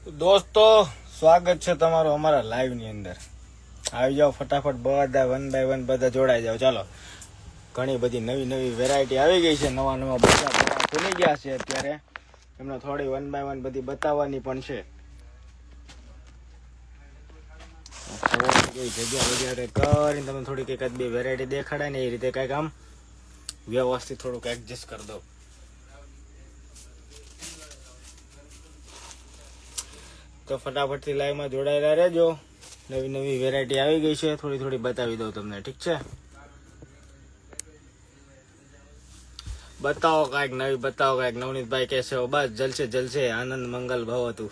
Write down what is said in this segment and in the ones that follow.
દોસ્તો સ્વાગત છે તમારું અમારા લાઈવ ની અંદર. આવી જાઓ ફટાફટ, બધા વન બાય વન બધા જોડાઈ જાઓ. ચાલો, ઘણી બધી નવી નવી વેરાયટી આવી ગઈ છે, નવા નવા બધા ખુલી ગયા છે અત્યારે. એમને થોડી વન બાય વન બધી બતાવવાની પણ છે. જગ્યા વગેરે કરીને તમે થોડીક એકાદ બે વેરાયટી દેખાડાય ને એ રીતે કઈક આમ વ્યવસ્થિત થોડુંક એડજસ્ટ કરી દો. તો ફટાફટથી લાઈવમાં જોડાયેલા રહેજો. નવી નવી વેરાયટી આવી ગઈ છે, થોડી થોડી બતાવી દઉં તમને, ઠીક છે? બતાવો કાંઈક નવી, બતાવો કાંઈક. નવનીતભાઈ કહેશે બસ જલશે જલશે, આનંદ મંગલ ભવ હતું.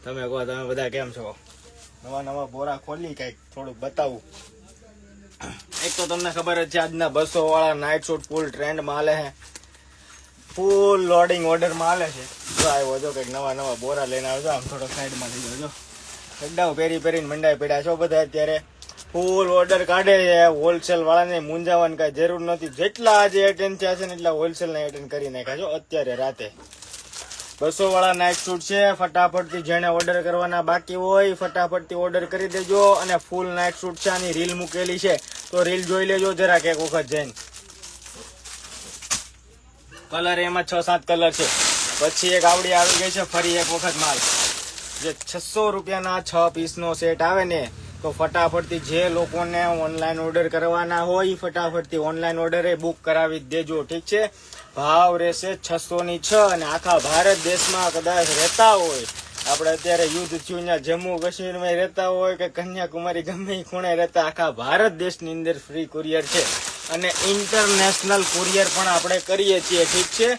તમે કહો, તમે બધા કેમ છો? નવા નવા બોરા ખોલી કાંઈક થોડુંક બતાવું. એક તો તમને ખબર જ છે, આજના 200 વાળા નાઇટ શૂટ ફૂલ ટ્રેન્ડમાં હાલે છે, ફૂલ લોડિંગ ઓર્ડરમાં હાલે છે. જો આવ્યો જો કંઈક નવા નવા બોરા લઈને આવજો. આમ થોડો સાઈડમાં થઈ જાવ. જો એકદમ પહેરીને મંડાઈ પડ્યા છો બધા અત્યારે. ફૂલ ઓર્ડર કાઢે છે. હોલસેલ વાળાને મૂંઝાવાની કાંઈ જરૂર નથી. જેટલા આજે એટેન્ડ થયા છે ને એટલા હોલસેલને એટેન્ડ કરી નાખ્યા છો અત્યારે રાતે. 200 વાળા નાઇટ શૂટ છે. ફટાફટથી જેને ઓર્ડર કરવાના બાકી હોય ફટાફટથી ઓર્ડર કરી દેજો. અને ફૂલ નાઇટ શૂટ છે, આની રીલ મૂકેલી છે, તો રીલ જોઈ લેજો જરાક એક વખત જઈને. કલર એમાં 6-7 કલર છે. પછી એક આવડી આવી ગઈ છે ફરી એક વખત માલ, જે 600 રૂપિયાના 6 પીસનો સેટ આવે ને. તો ફટાફટથી જે લોકોને ઓનલાઈન ઓર્ડર કરવાના હોય ફટાફટથી ઓનલાઈન ઓર્ડર બુક કરાવી દેજો, ઠીક છે? ભાવ રહેશે 600 ની 6. અને આખા ભારત દેશમાં કદાચ રહેતા હોય, આપણે અત્યારે યુદ્ધ થયું ત્યાં જમ્મુ કાશ્મીરમાં રહેતા હોય કે કન્યાકુમારી ગમે ખૂણે રહેતા, આખા ભારત દેશની અંદર ફ્રી કુરિયર છે. અને ઇન્ટરનેશનલ કુરિયર પણ આપણે કરીએ છીએ, ઠીક છે?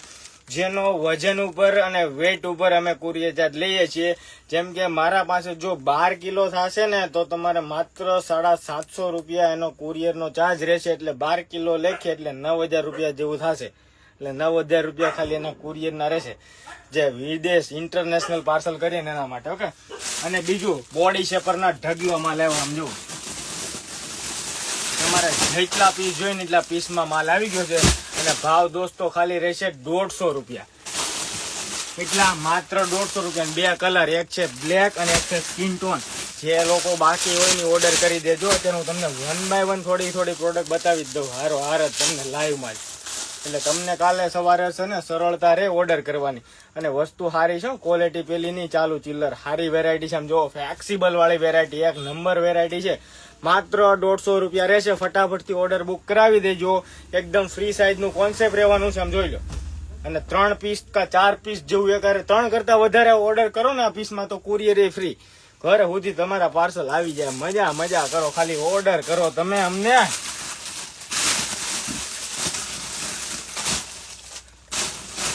જેનો વજન ઉપર અને વેટ ઉપર અમે કુરિયર ચાર્જ લઈએ છીએ. જેમ કે મારા પાસે જો 12 કિલો થશે ને તો તમારે માત્ર 750 રૂપિયા એનો કુરિયરનો ચાર્જ રહેશે. એટલે 12 કિલો લેખે એટલે 9000 રૂપિયા જેવું થશે. એટલે 9000 રૂપિયા ખાલી એના કુરિયરના રહેશે, જે વિદેશ ઇન્ટરનેશનલ પાર્સલ કરીએ ને એના માટે. ઓકે. અને બીજું, બોડી શેપરના ઢગલોમાં લેવા. સમજો, તમારે જેટલા પીસ જોઈને એટલા પીસમાં માલ આવી ગયો છે. અને ભાવ દોસ્તો ખાલી રહેશે 150 રૂપિયા. એટલા માત્ર 150 રૂપિયા. 2 કલર, એક છે બ્લેક અને એક છે સ્કિન ટોન. જે લોકો બાકી હોય ને ઓર્ડર કરી દેજો. અત્યારે હું તમને વન બાય વન થોડી પ્રોડક્ટ બતાવી જ દઉં, હારો હાર જ તમને લાઈવમાં જ. એટલે તમને કાલે સવારે છે ને સરળતા રહે ઓર્ડર કરવાની. અને વસ્તુ સારી છે, ક્વોલિટી પેલી નહીં, ચાલુ ચિલ્લર સારી વેરાયટી છે. આમ જો ફ્લેક્સિબલ વાળી વેરાયટી, એક નંબર વેરાયટી છે. માત્ર 150 રૂપિયા રહેશે. ફટાફટથી ઓર્ડર બુક કરાવી દેજો. એકદમ ફ્રી સાઈઝનું કોન્સેપ્ટ રહેવાનું છે, આમ જોઈ લો. અને 3 પીસ કા 4 પીસ જેવું એકારે 3 કરતા વધારે ઓર્ડર કરો ને આ પીસમાં તો કુરિયર એ ફ્રી. ઘરે સુધી તમારા પાર્સલ આવી જાય. મજા કરો, ખાલી ઓર્ડર કરો તમે અમને.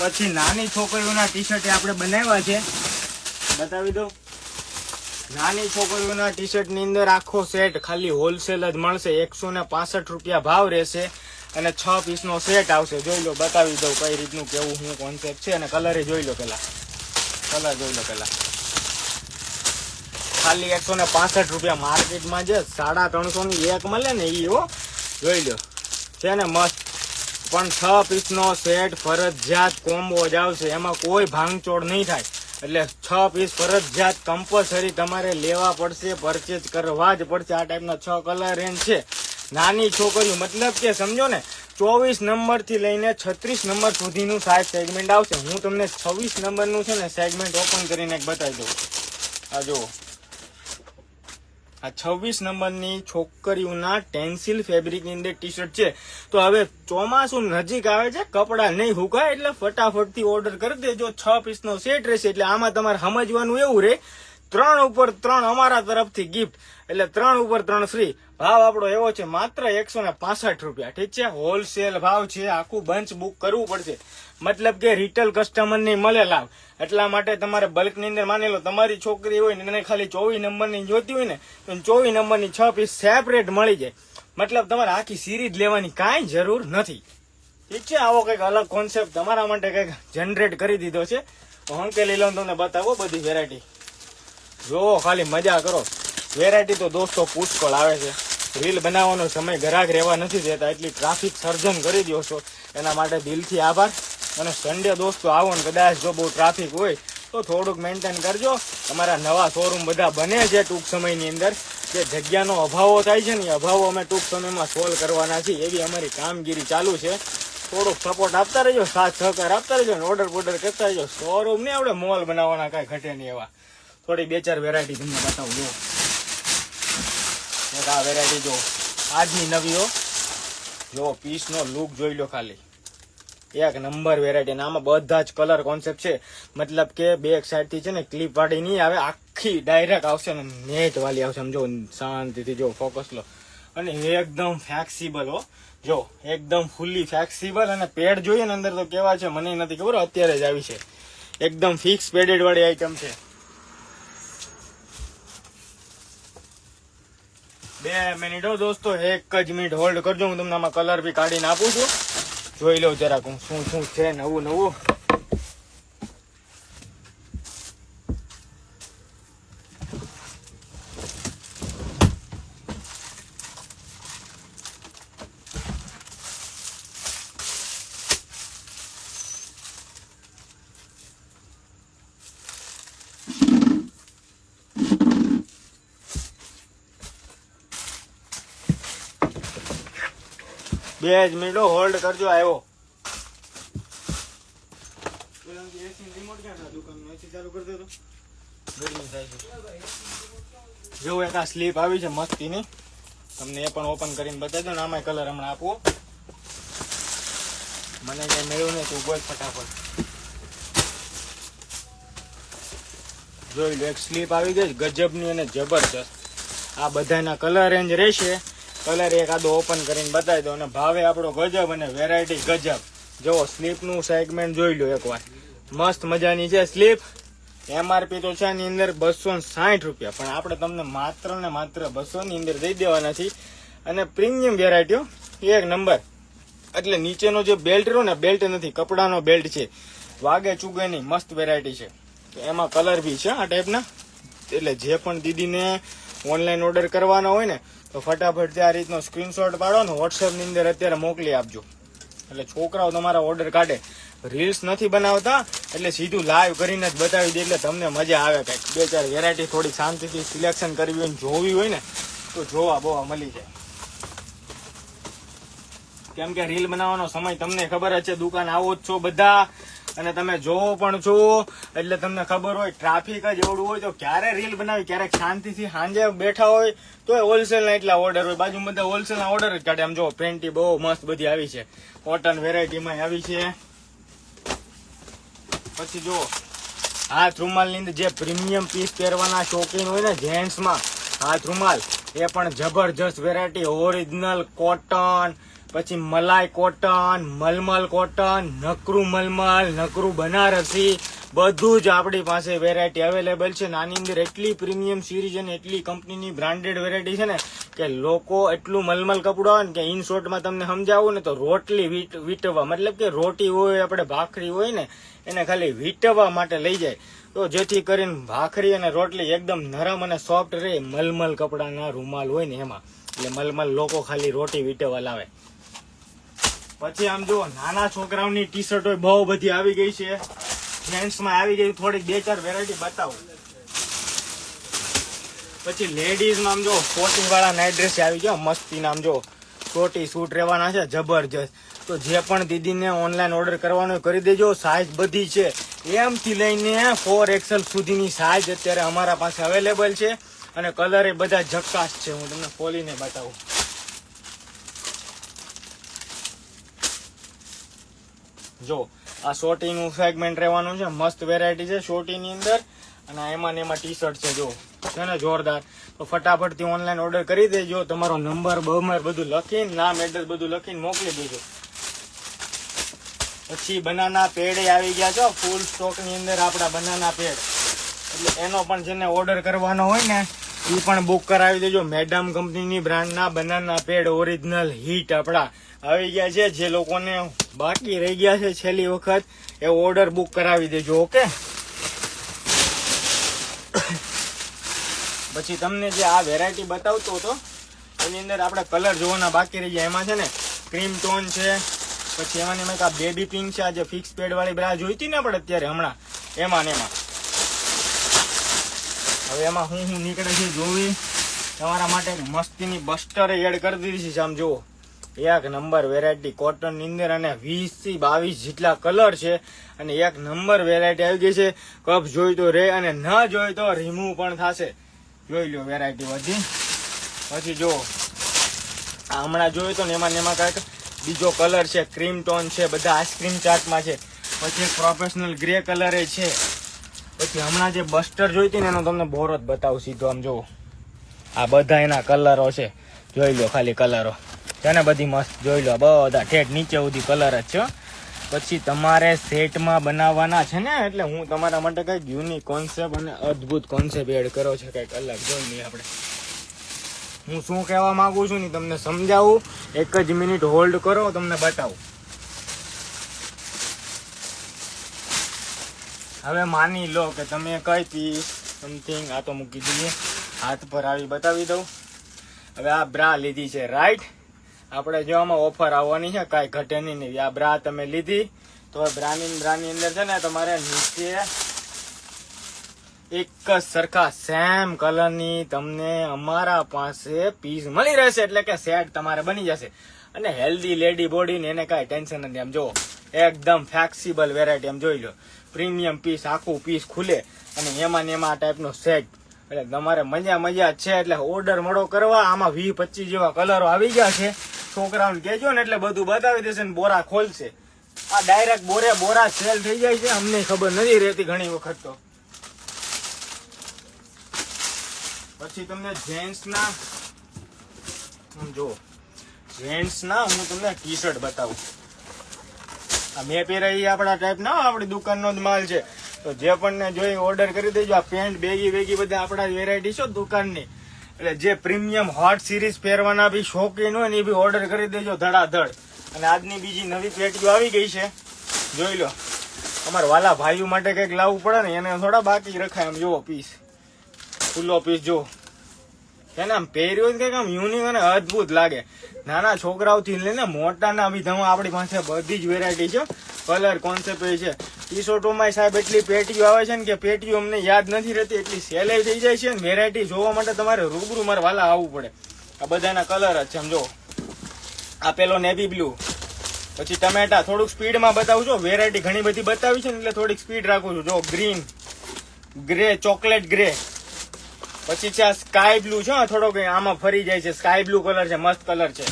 પછી નાની છોકરીઓના ટી શર્ટ આપણે બનાવ્યા છે, બતાવી દઉં. નાની છોકરીઓના ટી શર્ટ ની અંદર આખો સેટ ખાલી હોલસેલ જ મળશે. 165 રૂપિયા ભાવ રહેશે. અને 6 પીસનો સેટ આવશે. જોઈ લો, બતાવી દઉં કઈ રીતનું કેવું શું કોન્સેપ્ટ છે. અને કલર જોઈ લો પેલા, કલર જોઈ લો પેલા. ખાલી 165 રૂપિયા. માર્કેટમાં જે 350 ની એક મળે ને એ હો, જોઈ લો, છે ને મસ્ત. પણ 6 પીસનો સેટ ફરજિયાત કોમ્બો જ આવશે, એમાં કોઈ ભાંગચોડ નહીં થાય. એટલે 6 પીસ ફરજિયાત કમ્પલસરી તમારે લેવા પડશે, પરચેજ કરવા જ પડશે. આ ટાઈપના 6 કલર રેન્જ છે. નાની છોકરીઓ, મતલબ કે સમજો ને 24 નંબરથી લઈને 36 નંબર સુધીનું સાઇઝ સેગમેન્ટ આવશે. હું તમને 26 નંબરનું છે ને સેગમેન્ટ ઓપન કરીને એક બતાવી દઉં. આ જુઓ, આ 26 નંબરની છોકરીઓના ટેન્સિલ ફેબ્રિકની અંદર ટી શર્ટ છે. તો હવે ચોમાસું નજીક આવે છે, કપડાં નહીં હુકાય, એટલે ફટાફટથી ઓર્ડર કરી દેજો. 6 પીસનો સેટ રહેશે. એટલે આમાં તમારે સમજવાનું એવું રહે, 3 ઉપર 3 અમારા તરફથી ગિફ્ટ. એટલે 3 ઉપર 3 ફ્રી. ભાવ આપણો એવો છે માત્ર 165 રૂપિયા, ઠીક છે? હોલસેલ ભાવ છે. આખું બંચ બુક કરવું પડશે. મતલબ કે રિટેલ કસ્ટમર નહીં મળે લાભ. એટલા માટે તમારે બલ્કની અંદર માની લો તમારી છોકરી હોય ને એને ખાલી 24 નંબરની જોતી હોય ને તો 24 નંબરની 6 પીસ સેપરેટ મળી જાય. મતલબ તમારે આખી સિરીઝ લેવાની કાંઈ જરૂર નથી, ઠીક છે? આવો કંઈક અલગ કોન્સેપ્ટ તમારા માટે કંઈક જનરેટ કરી દીધો છે. હંકેલી લો તમને બતાવો બધી વેરાયટી. જો ખાલી મજા કરો. વેરાયટી તો દોસ્તો પુષ્કળ આવે છે. રીલ બનાવવાનો સમય ગ્રાહક રહેવા નથી દેતા, એટલી ટ્રાફિક સર્જન કરી દો છો. એના માટે દિલથી આભાર. અને સન્ડે દોસ્તો આવો ને કદાચ જો બહુ ટ્રાફિક હોય તો થોડુંક મેન્ટેન કરજો. તમારા નવા શોરૂમ બધા બને છે ટૂંક સમયની અંદર. જે જગ્યાનો અભાવો થાય છે ને એ અભાવો અમે ટૂંક સમયમાં સોલ્વ કરવાના છીએ, એવી અમારી કામગીરી ચાલુ છે. થોડોક સપોર્ટ આપતા રહેજો, સાથ સહકાર આપતા રહેજો, ઓર્ડર બોર્ડર કરતા રહેજો. શોરૂમ ને આપણે મોલ બનાવવાના કાંઈ ઘટે નહીં એવા. થોડી 2-4 વેરાયટી તમને બતાવું. જો એક આ વેરાયટી જો આજની નવી હો, જો પીસનો લુક જોઈ લો ખાલી, એક નંબર વેરાયટી. આમાં બધા જ કલર કોન્સેપ્ટ છે, મતલબ કે બેક સાઈડ થી છે ને ક્લિપ વાળી નહીં આવે, આખી ડાયરેક્ટ આવશે ને નેટ વાળી આવશે. સમજો શાંતિથી જો ફોકસ લો, અને એકદમ ફ્લેક્સિબલ હો, જો એકદમ ફૂલી ફ્લેક્સિબલ. અને પેડ જોઈએ ને અંદર તો કેવા છે મને નથી ખબર, અત્યારે જ આવી છે. એકદમ ફિક્સ પેડેડ વાળી આઈટમ છે. 2 મિનિટ હો દોસ્તો, 1 જ મિનિટ હોલ્ડ કરજો. હું તમને આમાં કલર બી કાઢીને આપું છું, જોઈ લો જરાક હું શું છે નવું નવું. બે જ મિનિટો હોલ્ડ કરજો. આવ્યો જો એક આ સ્લીપ આવી છે મસ્તીની, તમને એ પણ ઓપન કરીને બતાવી દો ને. આમાં કલર હમણાં આપવો, મને કઈ મળ્યું નહીં, તું બોલ ફટાફટ. જોઈ લો, એક સ્લીપ આવી ગઈ ગજબની અને જબરજસ્ત. આ બધાના કલર રેન્જ રહેશે. કલર એક આદો ઓપન કરીને બતાવી દો, અને ભાવે આપણો ગજબ અને વેરાયટી ગજબ. જો સ્લીપનું સેગમેન્ટ જોઈ લો એકવાર, મસ્ત મજાની છે સ્લીપ. MRP તો છે એની અંદર 260 રૂપિયા, પણ આપણે તમને માત્ર ને માત્ર 200 ની અંદર દઈ દેવાના છે. અને પ્રીમિયમ વેરાયટીઓ એક નંબર. એટલે નીચેનો જે બેલ્ટ રહ્યો ને, બેલ્ટ નથી, કપડાનો બેલ્ટ છે, વાગે ચૂગે નહીં, મસ્ત વેરાયટી છે. એમાં કલર બી છે આ ટાઈપના. એટલે જે પણ દીદીને ઓનલાઈન ઓર્ડર કરવાનો હોય ને, તો ફટાફટ આ રીતનો સ્ક્રીનશોટ પાડો ને WhatsApp ની અંદર અત્યારે મોકલી આપજો. એટલે છોકરાઓ તમારા ઓર્ડર કાઢે. રીલ્સ નથી બનાવતા, એટલે સીધું લાઈવ કરીને જ બતાવી દે, એટલે તમને મજા આવે. કંઈક 2-4 વેરાયટી થોડી શાંતિથી સિલેક્શન કરવી હોય ને જોવી હોય ને, તો જોવા બોવા મળી જાય. કેમ કે રીલ બનાવવાનો સમય તમને ખબર જ છે, દુકાન આવો જ છો બધા, અને તમે જોવો પણ છો, એટલે તમને ખબર હોય ટ્રાફિક જ એવડું હોય તો ક્યારે રીલ બનાવી, ક્યારેક શાંતિથી સાંજે બેઠા હોય તો હોલસેલના એટલા ઓર્ડર હોય, બાજુ બધા હોલસેલના ઓર્ડર જ કાઢે. આમ જો પેન્ટી બહુ મસ્ત બધી આવી છે, કોટન વેરાયટીમાં આવી છે. પછી જો હાથ રૂમાલની અંદર જે પ્રીમિયમ પીસ પહેરવાના શોખીન હોય ને જેન્ટ્સમાં, હાથ રૂમાલ એ પણ જબરજસ્ત વેરાયટી. ઓરિજિનલ કોટન, પછી મલાઈ કોટન, મલમલ કોટન, નકરું મલમલ, નકરું બનારસી, બધું જ આપણી પાસે વેરાયટી અવેલેબલ છે. આની અંદર એટલી પ્રીમિયમ સિરીઝ અને એટલી કંપનીની બ્રાન્ડેડ વેરાયટી છે ને, કે લોકો એટલું મલમલ કપડું આવે ને કે ઇન શોર્ટમાં તમને સમજાવું ને તો રોટલી વીટવા, મતલબ કે રોટી હોય, આપણે ભાખરી હોય ને એને ખાલી વીટવા માટે લઈ જાય, તો જેથી કરીને ભાખરી અને રોટલી એકદમ નરમ અને સોફ્ટ રહે. મલમલ કપડાના રૂમાલ હોય ને એમાં, એટલે મલમલ લોકો ખાલી રોટી વીટવા લાવે. પછી આમ જો નાના છોકરાઓની ટી શર્ટ હોય બહુ બધી આવી ગઈ છે, જેન્ટ્સમાં આવી ગઈ, થોડીક 2-4 વેરાયટી બતાવું. પછી લેડીઝમાં આમ જો કોટી વાળા નાઇટ ડ્રેસ આવી ગયા મસ્તીના. આમ જો કોટી સૂટ રહેવાના છે જબરજસ્ત. તો જે પણ દીદીને ઓનલાઈન ઓર્ડર કરવાનો કરી દેજો. સાઇઝ બધી છે, M થી લઈને 4XL સુધીની સાઇઝ અત્યારે અમારા પાસે અવેલેબલ છે, અને કલર એ બધા ઝકાસ છે. હું તમને ખોલીને બતાવું. જો આ શોર્ટીનું સેગમેન્ટ રહેવાનું છે, મસ્ત વેરાયટી છે શોર્ટીની અંદર, અને એમાં ટી શર્ટ છે જો છે ને જોરદાર. તો ફટાફટથી ઓનલાઈન ઓર્ડર કરી દેજો. તમારો નંબર બધું લખીને, નામ એડ્રેસ બધું લખીને મોકલી દેજો. પછી બનાના પેડ આવી ગયા છો ફૂલ સ્ટોકની અંદર, આપણા બનાના પેડ. એટલે એનો પણ જેને ઓર્ડર કરવાનો હોય ને એ પણ બુક કરાવી દેજો. મેડમ કંપનીની બ્રાન્ડના બનાના પેડ ઓરિજિનલ હિટ આપણા આવી ગયા છે. જે લોકોને બાકી રહી ગયા છે છેલ્લી વખત, એ ઓર્ડર બુક કરાવી દેજો. ઓકે. પછી તમને જે આ વેરાયટી બતાવતો હતો એની અંદર આપણે કલર જોવાના બાકી રહી ગયા. એમાં છે ને ક્રીમ ટોન છે, પછી એમાં આ બેબી પિંક છે, આ જે ફિક્સ પેડ વાળી બ્રા જોઈતી ને આપણે અત્યારે હમણાં, એમાં હવે એમાં હું નીકળે છે જોવી તમારા માટે મસ્તીની બસ્ટરે એડ કરી દીધી છે. આમ જુઓ, એક નંબર વેરાયટી કોટન ની અંદર અને 20 થી 22 જેટલા કલર છે અને એક નંબર વેરાયટી આવી ગઈ છે. કપ જોઈ તો રે અને ન જોઈ તો રિમૂવ પણ થશે. જોઈ લો વેરાયટી બધી. પછી જો હમણાં જોયું તો ને એમાં કાંઈક બીજો કલર છે, ક્રીમ ટોન છે, બધા આઈસ્ક્રીમ ચાર્ટમાં છે. પછી એક પ્રોફેશનલ ગ્રે કલર છે. પછી હમણાં જે બસ્ટર જોઈતી ને એનો તમને બોરો જ બતાવું સીધો. આમ જુઓ, આ બધા એના કલરો છે. જોઈ લો ખાલી કલરો છે ને બધી મસ્ત. જોઈ લો બધા ઠેઠ નીચે સુધી કલર જ છે. પછી તમારે સેટમાં બનાવવાના છે ને, એટલે હું તમારા માટે કંઈક યુનિક કોન્સેપ્ટ અને અદ્ભુત કોન્સેપ્ટ એડ કર્યો છે, કંઈક અલગ. જોઈ લઈએ આપણે હું શું કહેવા માંગુ છું ને તમને સમજાવું. એક જ મિનિટ હોલ્ડ કરો, તમને બતાવું. હવે માની લો કે તમે કઈ પીસ સમથિંગ આ તો મૂકી દઈએ, હાથ પર આવી બતાવી દઉં. હવે આ બ્રા લીધી છે, રાઈટ. આપણે જો આમાં ઓફર આવવાની છે, કાંઈ ઘટે નહીં. આ બ્રા તમે લીધી તો બ્રાની અંદર છે ને તમારે નીચે એક જ સરખા સેમ કલરની તમને અમારા પાસે પીસ મળી રહેશે, એટલે કે સેટ તમારે બની જશે. અને હેલ્ધી લેડી બોડી ને એને કાંઈ ટેન્શન નથી. આમ જુઓ, એકદમ ફ્લેક્સિબલ વેરાયટી. આમ જોઈ લો, પ્રીમિયમ પીસ, આખું પીસ ખુલે અને એમાં ને એમાં આ ટાઈપનો સેટ. એટલે તમારે મજા છે. એટલે ઓર્ડર મળો કરવા. આમાં 20-25 જેવા કલરો આવી ગયા છે. છોકરાઓને કહેજો ને એટલે બધું બતાવી દેશે ને બોરા ખોલશે. આ ડાયરેક્ટ બોરા સેલ થઈ જાય છે, અમને ખબર નથી રહેતી ઘણી વખત. તો પછી તમને જેન્ટ્સના હું તમને ટી શર્ટ બતાવું. આ મેં પહેરાય આપણા ટાઈપના આપણી દુકાનનો જ માલ છે. તો જે પણ જોઈ ઓર્ડર કરી દેજો. આ પેન્ટ બેગી બધા આપણા વેરાયટી છે દુકાનની. એટલે જે પ્રીમિયમ હોટ સિરીઝ પહેરવાના બી શોખીન હોય ને એ બી ઓર્ડર કરી દેજો ધડાધડ. અને આજની બીજી નવી પેટીઓ આવી ગઈ છે, જોઈ લો. અમારા વાલા ભાઈઓ માટે કંઈક લાવવું પડે ને, એને થોડા બાકી રખાય. આમ જુઓ પીસ, ખુલ્લો પીસ જુઓ. એને આમ પહેર્યો કંઈક આમ યુનિક અને અદભુત લાગે. નાના છોકરાઓથી લઈને મોટાના બી આપણી પાસે બધી જ વેરાયટી છે. કલર કોન્સેપ્ટ એ છે. ટી શર્ટોમાં સાહેબ એટલી પેટીઓ આવે છે ને કે પેટીઓ અમને યાદ નથી રહેતી, એટલી સેલાઈ થઈ જાય છે ને. વેરાયટી જોવા માટે તમારે રૂબરૂ મારે વાલા આવવું પડે. આ બધાના કલર જ છે. આમ જો, આ પેલો નેવી બ્લુ, પછી ટમેટા. થોડુંક સ્પીડમાં બતાવું છું, વેરાયટી ઘણી બધી બતાવી છે ને એટલે થોડીક સ્પીડ રાખું છું. જો ગ્રીન, ગ્રે, ચોકલેટ ગ્રે. પછી છે આ સ્કાય બ્લુ છે, થોડોક આમાં ફરી જાય છે. સ્કાય બ્લુ કલર છે, મસ્ત કલર છે.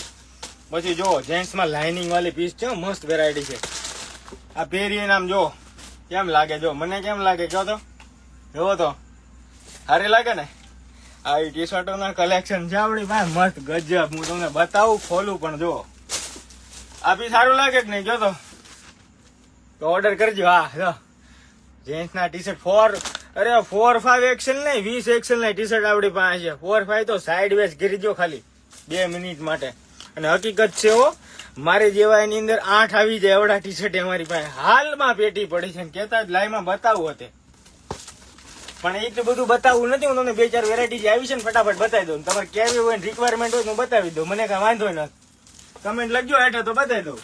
પછી જો જેન્ટ્સમાં લાઇનિંગ વાળી પીસ છે, મસ્ત વેરાયટી છે. આ પહેરીને આમ જો કેમ લાગે, જો મને કેમ લાગે કહો તો. જોવો તો સારી લાગે ને. આવી ટી શર્ટોના કલેક્શન છે આપણી પાસે મસ્ત ગજબ. હું તમને બતાવું, ખોલું પણ જો. આ બી સારું લાગે કે નહીં કહો તો ઓર્ડર કરજો. હા જો જેન્ટ્સના ટી શર્ટ 4-5 એક્સેલ નહીં, 20 એક્સેલ ના ટી શર્ટ આપણી પાસે છે. 4-5 તો સાઈડ વેચ કરી દો ખાલી 2 મિનિટ માટે. અને હકીકત છે હો, મારે જેવા એની અંદર 8 આવી જાય એવડા ટી શર્ટ અમારી પાસે હાલમાં પેટી પડી છે. કેતા લાઈવમાં બતાવું હતું, પણ એટલું બધું બતાવવું નથી. હું તમને 2-4 વેરાયટી જે આવી છે ને ફટાફટ બતાવી દઉં. તમારે કેવી હોય રિક્વાયરમેન્ટ હોય તો હું બતાવી દઉં, મને કઈ વાંધો નથી. કમેન્ટ લખજો હેઠળ તો બતાવી દઉં.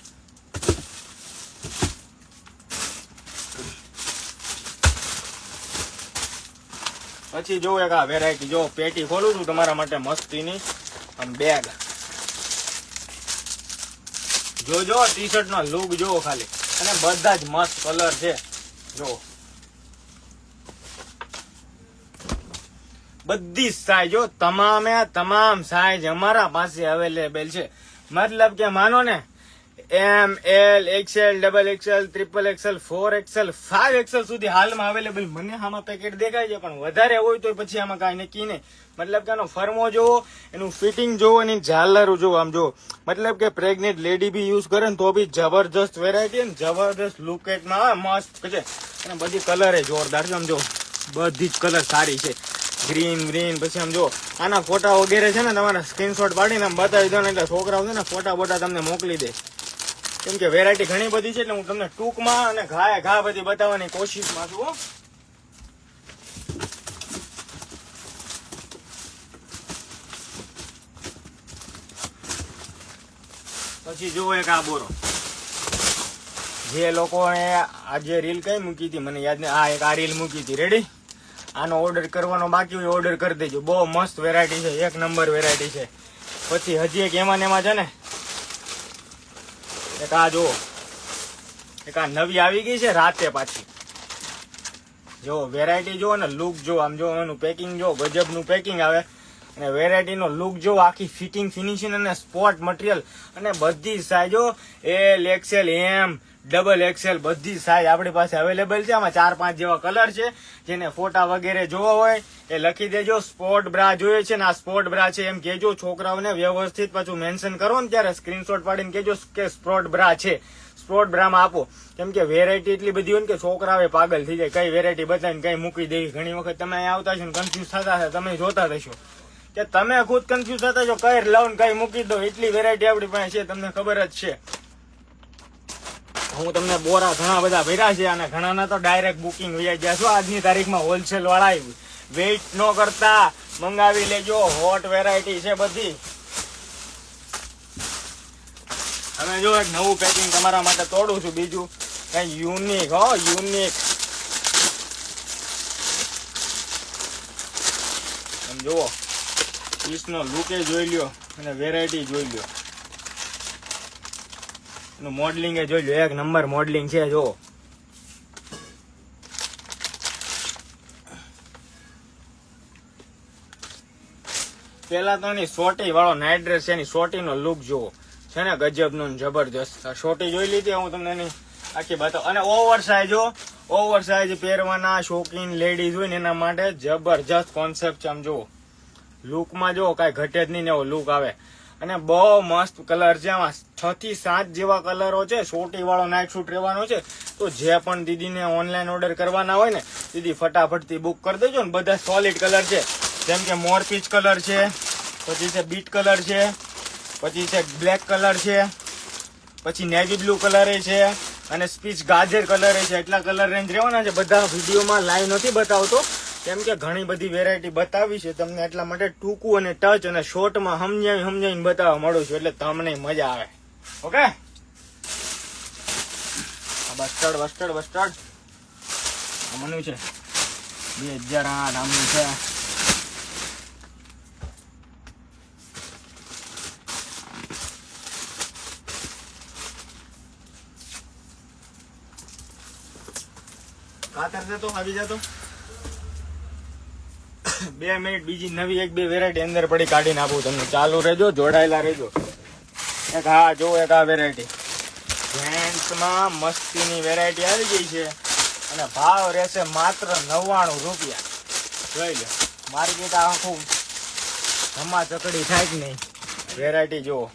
પછી જો એક આ વેરાયટી, જો પેટી ખોલું છું તમારા માટે મસ્તીની. આમ બેગ જો ટી શર્ટ નો લુક જો ખાલી. અને બધા જ મસ્ત કલર છે. જો બધી સાઈઝ, તમામ સાઈઝ અમારા પાસે અવેલેબલ છે. મતલબ કે માનો ને M, L, XL, XXL, XXL, 4XL, 5XL સુધી હાલમાં અવેલેબલ. મને આમાં પેકેટ દેખાય છે, પણ વધારે હોય તો પછી આમાં કાંઈ નક્કી નહીં. મતલબ કે આનો ફર્મો જોવો, એનું ફિટિંગ જોવો, એની ઝાલરો જોવો. આમ જો મતલબ કે પ્રેગ્નેન્ટ લેડી બી યુઝ કરે ને તો બી જબરજસ્ત વેરાયટી ને જબરજસ્ત લુકેટમાં મસ્ત છે. અને બધી કલર એ જોરદાર છે. આમ જો બધી જ કલર સારી છે. ગ્રીન. પછી આમ જો આના ફોટા વગેરે છે ને તમારા સ્ક્રીનશોટ પાડીને આમ બતાવી દો ને એટલે છોકરાઓ છે ને ફોટા બોટા તમને મોકલી દે. કેમ કે વેરાયટી ઘણી બધી છે એટલે હું તમને ટૂંકમાં અને ઘા બધી બતાવવાની કોશિશમાં છું. પછી જુઓ એક આ બોરો, જે લોકોએ આજે રીલ કઈ મૂકી હતી મને યાદ નહીં. એક આ રીલ મૂકી હતી. રેડી? આનો ઓર્ડર કરવાનો બાકી હોય ઓર્ડર કરી દેજો. બહુ મસ્ત વેરાયટી છે, એક નંબર વેરાયટી છે. પછી હજી એક એમાં ને એમાં છે ને એક આ જુઓ, એક આ નવી આવી ગઈ છે રાતે પાછી. જો વેરાયટી જો ને લુક જો, આમ જો એનું પેકિંગ જો, ગજબનું પેકિંગ આવે. અને વેરાયટીનો લુક જો, આખી ફિટિંગ ફિનિશિંગ અને સ્પોર્ટ મટીરિયલ અને બધી સાઈઝો એલ, એક્સેલ, એમ, ડબલ એક્સેલ બધી સાઈઝ આપણી પાસે અવેલેબલ છે. આમાં 4-5 જેવા કલર છે. જેને ફોટા વગેરે જોવા હોય એ લખી દેજો. સ્પોર્ટ બ્રા જોઈએ છે ને આ સ્પોર્ટ બ્રા છે એમ કેજો. છોકરાઓને વ્યવસ્થિત પાછું મેન્શન કરો ને ત્યારે સ્ક્રીનશોટ પાડીને કેજો કે સ્પોર્ટ બ્રા છે. સ્પોર્ટ બ્રામાં આપો, કેમ કે વેરાયટી એટલી બધી હોય ને કે છોકરાઓ પાગલ થઈ જાય. કઈ વેરાયટી બતાવીને કઈ મૂકી દેવી. ઘણી વખત તમે અહીંયા આવતા છો ને કન્ફ્યુઝ થતા હશે, તમે જોતા થશો કે તમે ખુદ કન્ફ્યુઝ થતા છો કઈ લઉં ને કઈ મૂકી દો. એટલી વેરાયટી આપણી પાસે છે, તમને ખબર જ છે. હું તમને બોરા ઘણા બધા ભર્યા છે અને ઘણાના તો ડાયરેક્ટ બુકિંગ વૈયા ગયા છો. આજની તારીખમાં હોલસેલ વાળા વેઇટ ન કરતા મંગાવી લેજો. હોટ વેરાયટી છે બધી. હવે જો એક નવું પેકિંગ તમારા માટે તોડું છું, બીજું કઈ યુનિક. યુનિક એમ જુઓ, પીસનો લુકે જોઈ લ્યો અને વેરાયટી જોઈ લ્યો, એનું મોડલિંગ એ જોઈ લો. એક નંબર મોડલિંગ છે. જો પેલા તો એની સોટી વાળો નાઇટ ડ્રેસ છે, એની સોટી નો લુક જોવો છે ને ગજબનો જબરજસ્ત. સોટી જોઈ લીધી, હું તમને એની આખી બતાવું. અને ઓવર સાઇઝ પહેરવાના શોખીન લેડીઝ હોય ને એના માટે જબરજસ્ત કોન્સેપ્ટ છે. આમ જુઓ, લુકમાં જો કાંઈ ઘટે જ નહીં ને એવો લુક આવે. અને બહુ મસ્ત કલર છે. આમાં 6 થી 7 જેવા કલરો છે. સોટી વાળો નાઇટ શૂટ રહેવાનો છે. તો જે પણ દીદીને ઓનલાઈન ઓર્ડર કરવાના હોય ને દીદી ફટાફટથી બુક કરી દેજો ને. બધા સોલિડ કલર છે, જેમ કે મોરપીચ કલર છે, પછી છે બીટ કલર છે, પછી છે બ્લેક કલર છે, પછી નેવી બ્લુ કલર છે અને સ્પીચ ગાજર કલર છે. એટલા કલર રેન્જ રહેવાના છે. બધા વિડીયોમાં લાઈવ નથી બતાવતો કેમ કે ઘણી બધી વેરાયટી બતાવી છે તમને, એટલા માટે ટૂંકું અને ટચ અને શોર્ટમાં સમજાવીને બતાવવા મળું છું, એટલે તમને મજા આવે. ઓકે, બસ્ટર્ડ આમનું છે 2008 આમનું છે. કાતર દે તો આવી જતો 2 મિનિટ. બીજી નવી 1-2 વેરાયટી અંદર પડી કાઢીને આપું તમને. ચાલુ રહેજો, જોડાયેલા રહેજો. એક હા જો, એક આ વેરાયટી જેન્ટ્સમાં મસ્તીની વેરાયટી આવી ગઈ છે અને ભાવ રહેશે માત્ર 99 રૂપિયા. જોઈ લો, માર્કેટ આખું ધમાચકડી થાય જ નહીં. વેરાયટી જુઓ,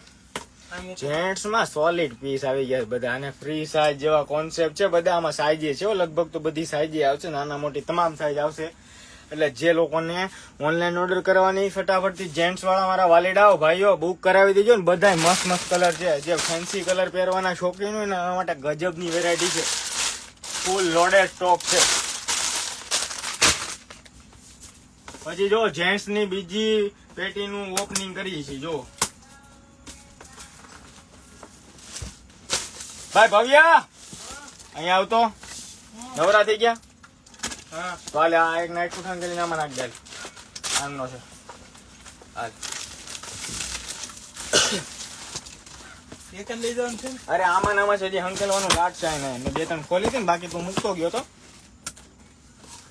જેન્ટ્સમાં સોલિડ પીસ આવી ગયા બધા. અને ફ્રી સાઇઝ જેવા કોન્સેપ્ટ છે બધા. આમાં સાઈઝ છે લગભગ તો બધી સાઈઝ આવશે, નાના મોટી તમામ સાઈઝ આવશે. એટલે જે લોકોને ઓનલાઈન ઓર્ડર કરવાની ફટાફટથી જેન્ટ્સ વાળા મારા વાલીડાઓ ભાઈઓ બુક કરાવી દેજો ને. બધા મસ્ત કલર છે. જે ફેન્સી કલર પહેરવાના શોખીન હોય ને એના માટે ગજબની વેરાયટી છે. ફૂલ લોડેડ સ્ટોક છે. પછી જો જેન્ટ્સ ની બીજી પેટીનું ઓપનિંગ કરી છે. જો ભાઈ ભવ્યા અહીંયા આવતો, નવરા થઈ ગયા? હા, વાલે આ એક નાઈટ સૂટ અંકેલી નામાં નાખ દે. આમનો છે હાલ. એક જ લઈ જવાનું છે. અરે આમાં નામાં છે, હજી હંકેલવાનું લાટ છે ને. 2-3 ખોલી હતી ને, બાકી તો મૂકતો ગયો તો.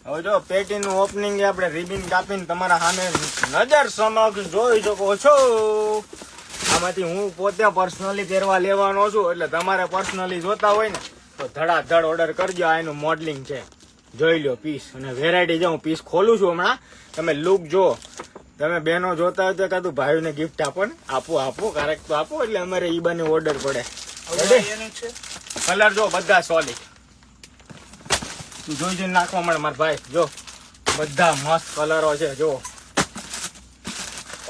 હવે જો પેટીનું ઓપનિંગ આપણે રિબિન કાપીને તમારા સામે નજર સમક્ષ જોઈ શકો છો. આમાંથી હું પોતે પર્સનલી પહેરવા લેવાનો છું, એટલે તમારે પર્સનલી જોતા હોય ને તો ધડાધડ ઓર્ડર કરજો. આ એનું મોડલિંગ છે, જોઈ લો પીસ અને વેરાયટી. જો હું પીસ ખોલું છું હમણાં, તમે લુક જો. તમે બહેનો જોતા હોય તો કાતું ભાઈઓને ગિફ્ટ આપો ને, આપો કારક તો આપો, એટલે અમારે ઈ બને ઓર્ડર પડે. કલર જો બધા સોલિડ, તું જોઈ નાખવા મળે મારા ભાઈ. જો બધા મસ્ત કલરો છે. જો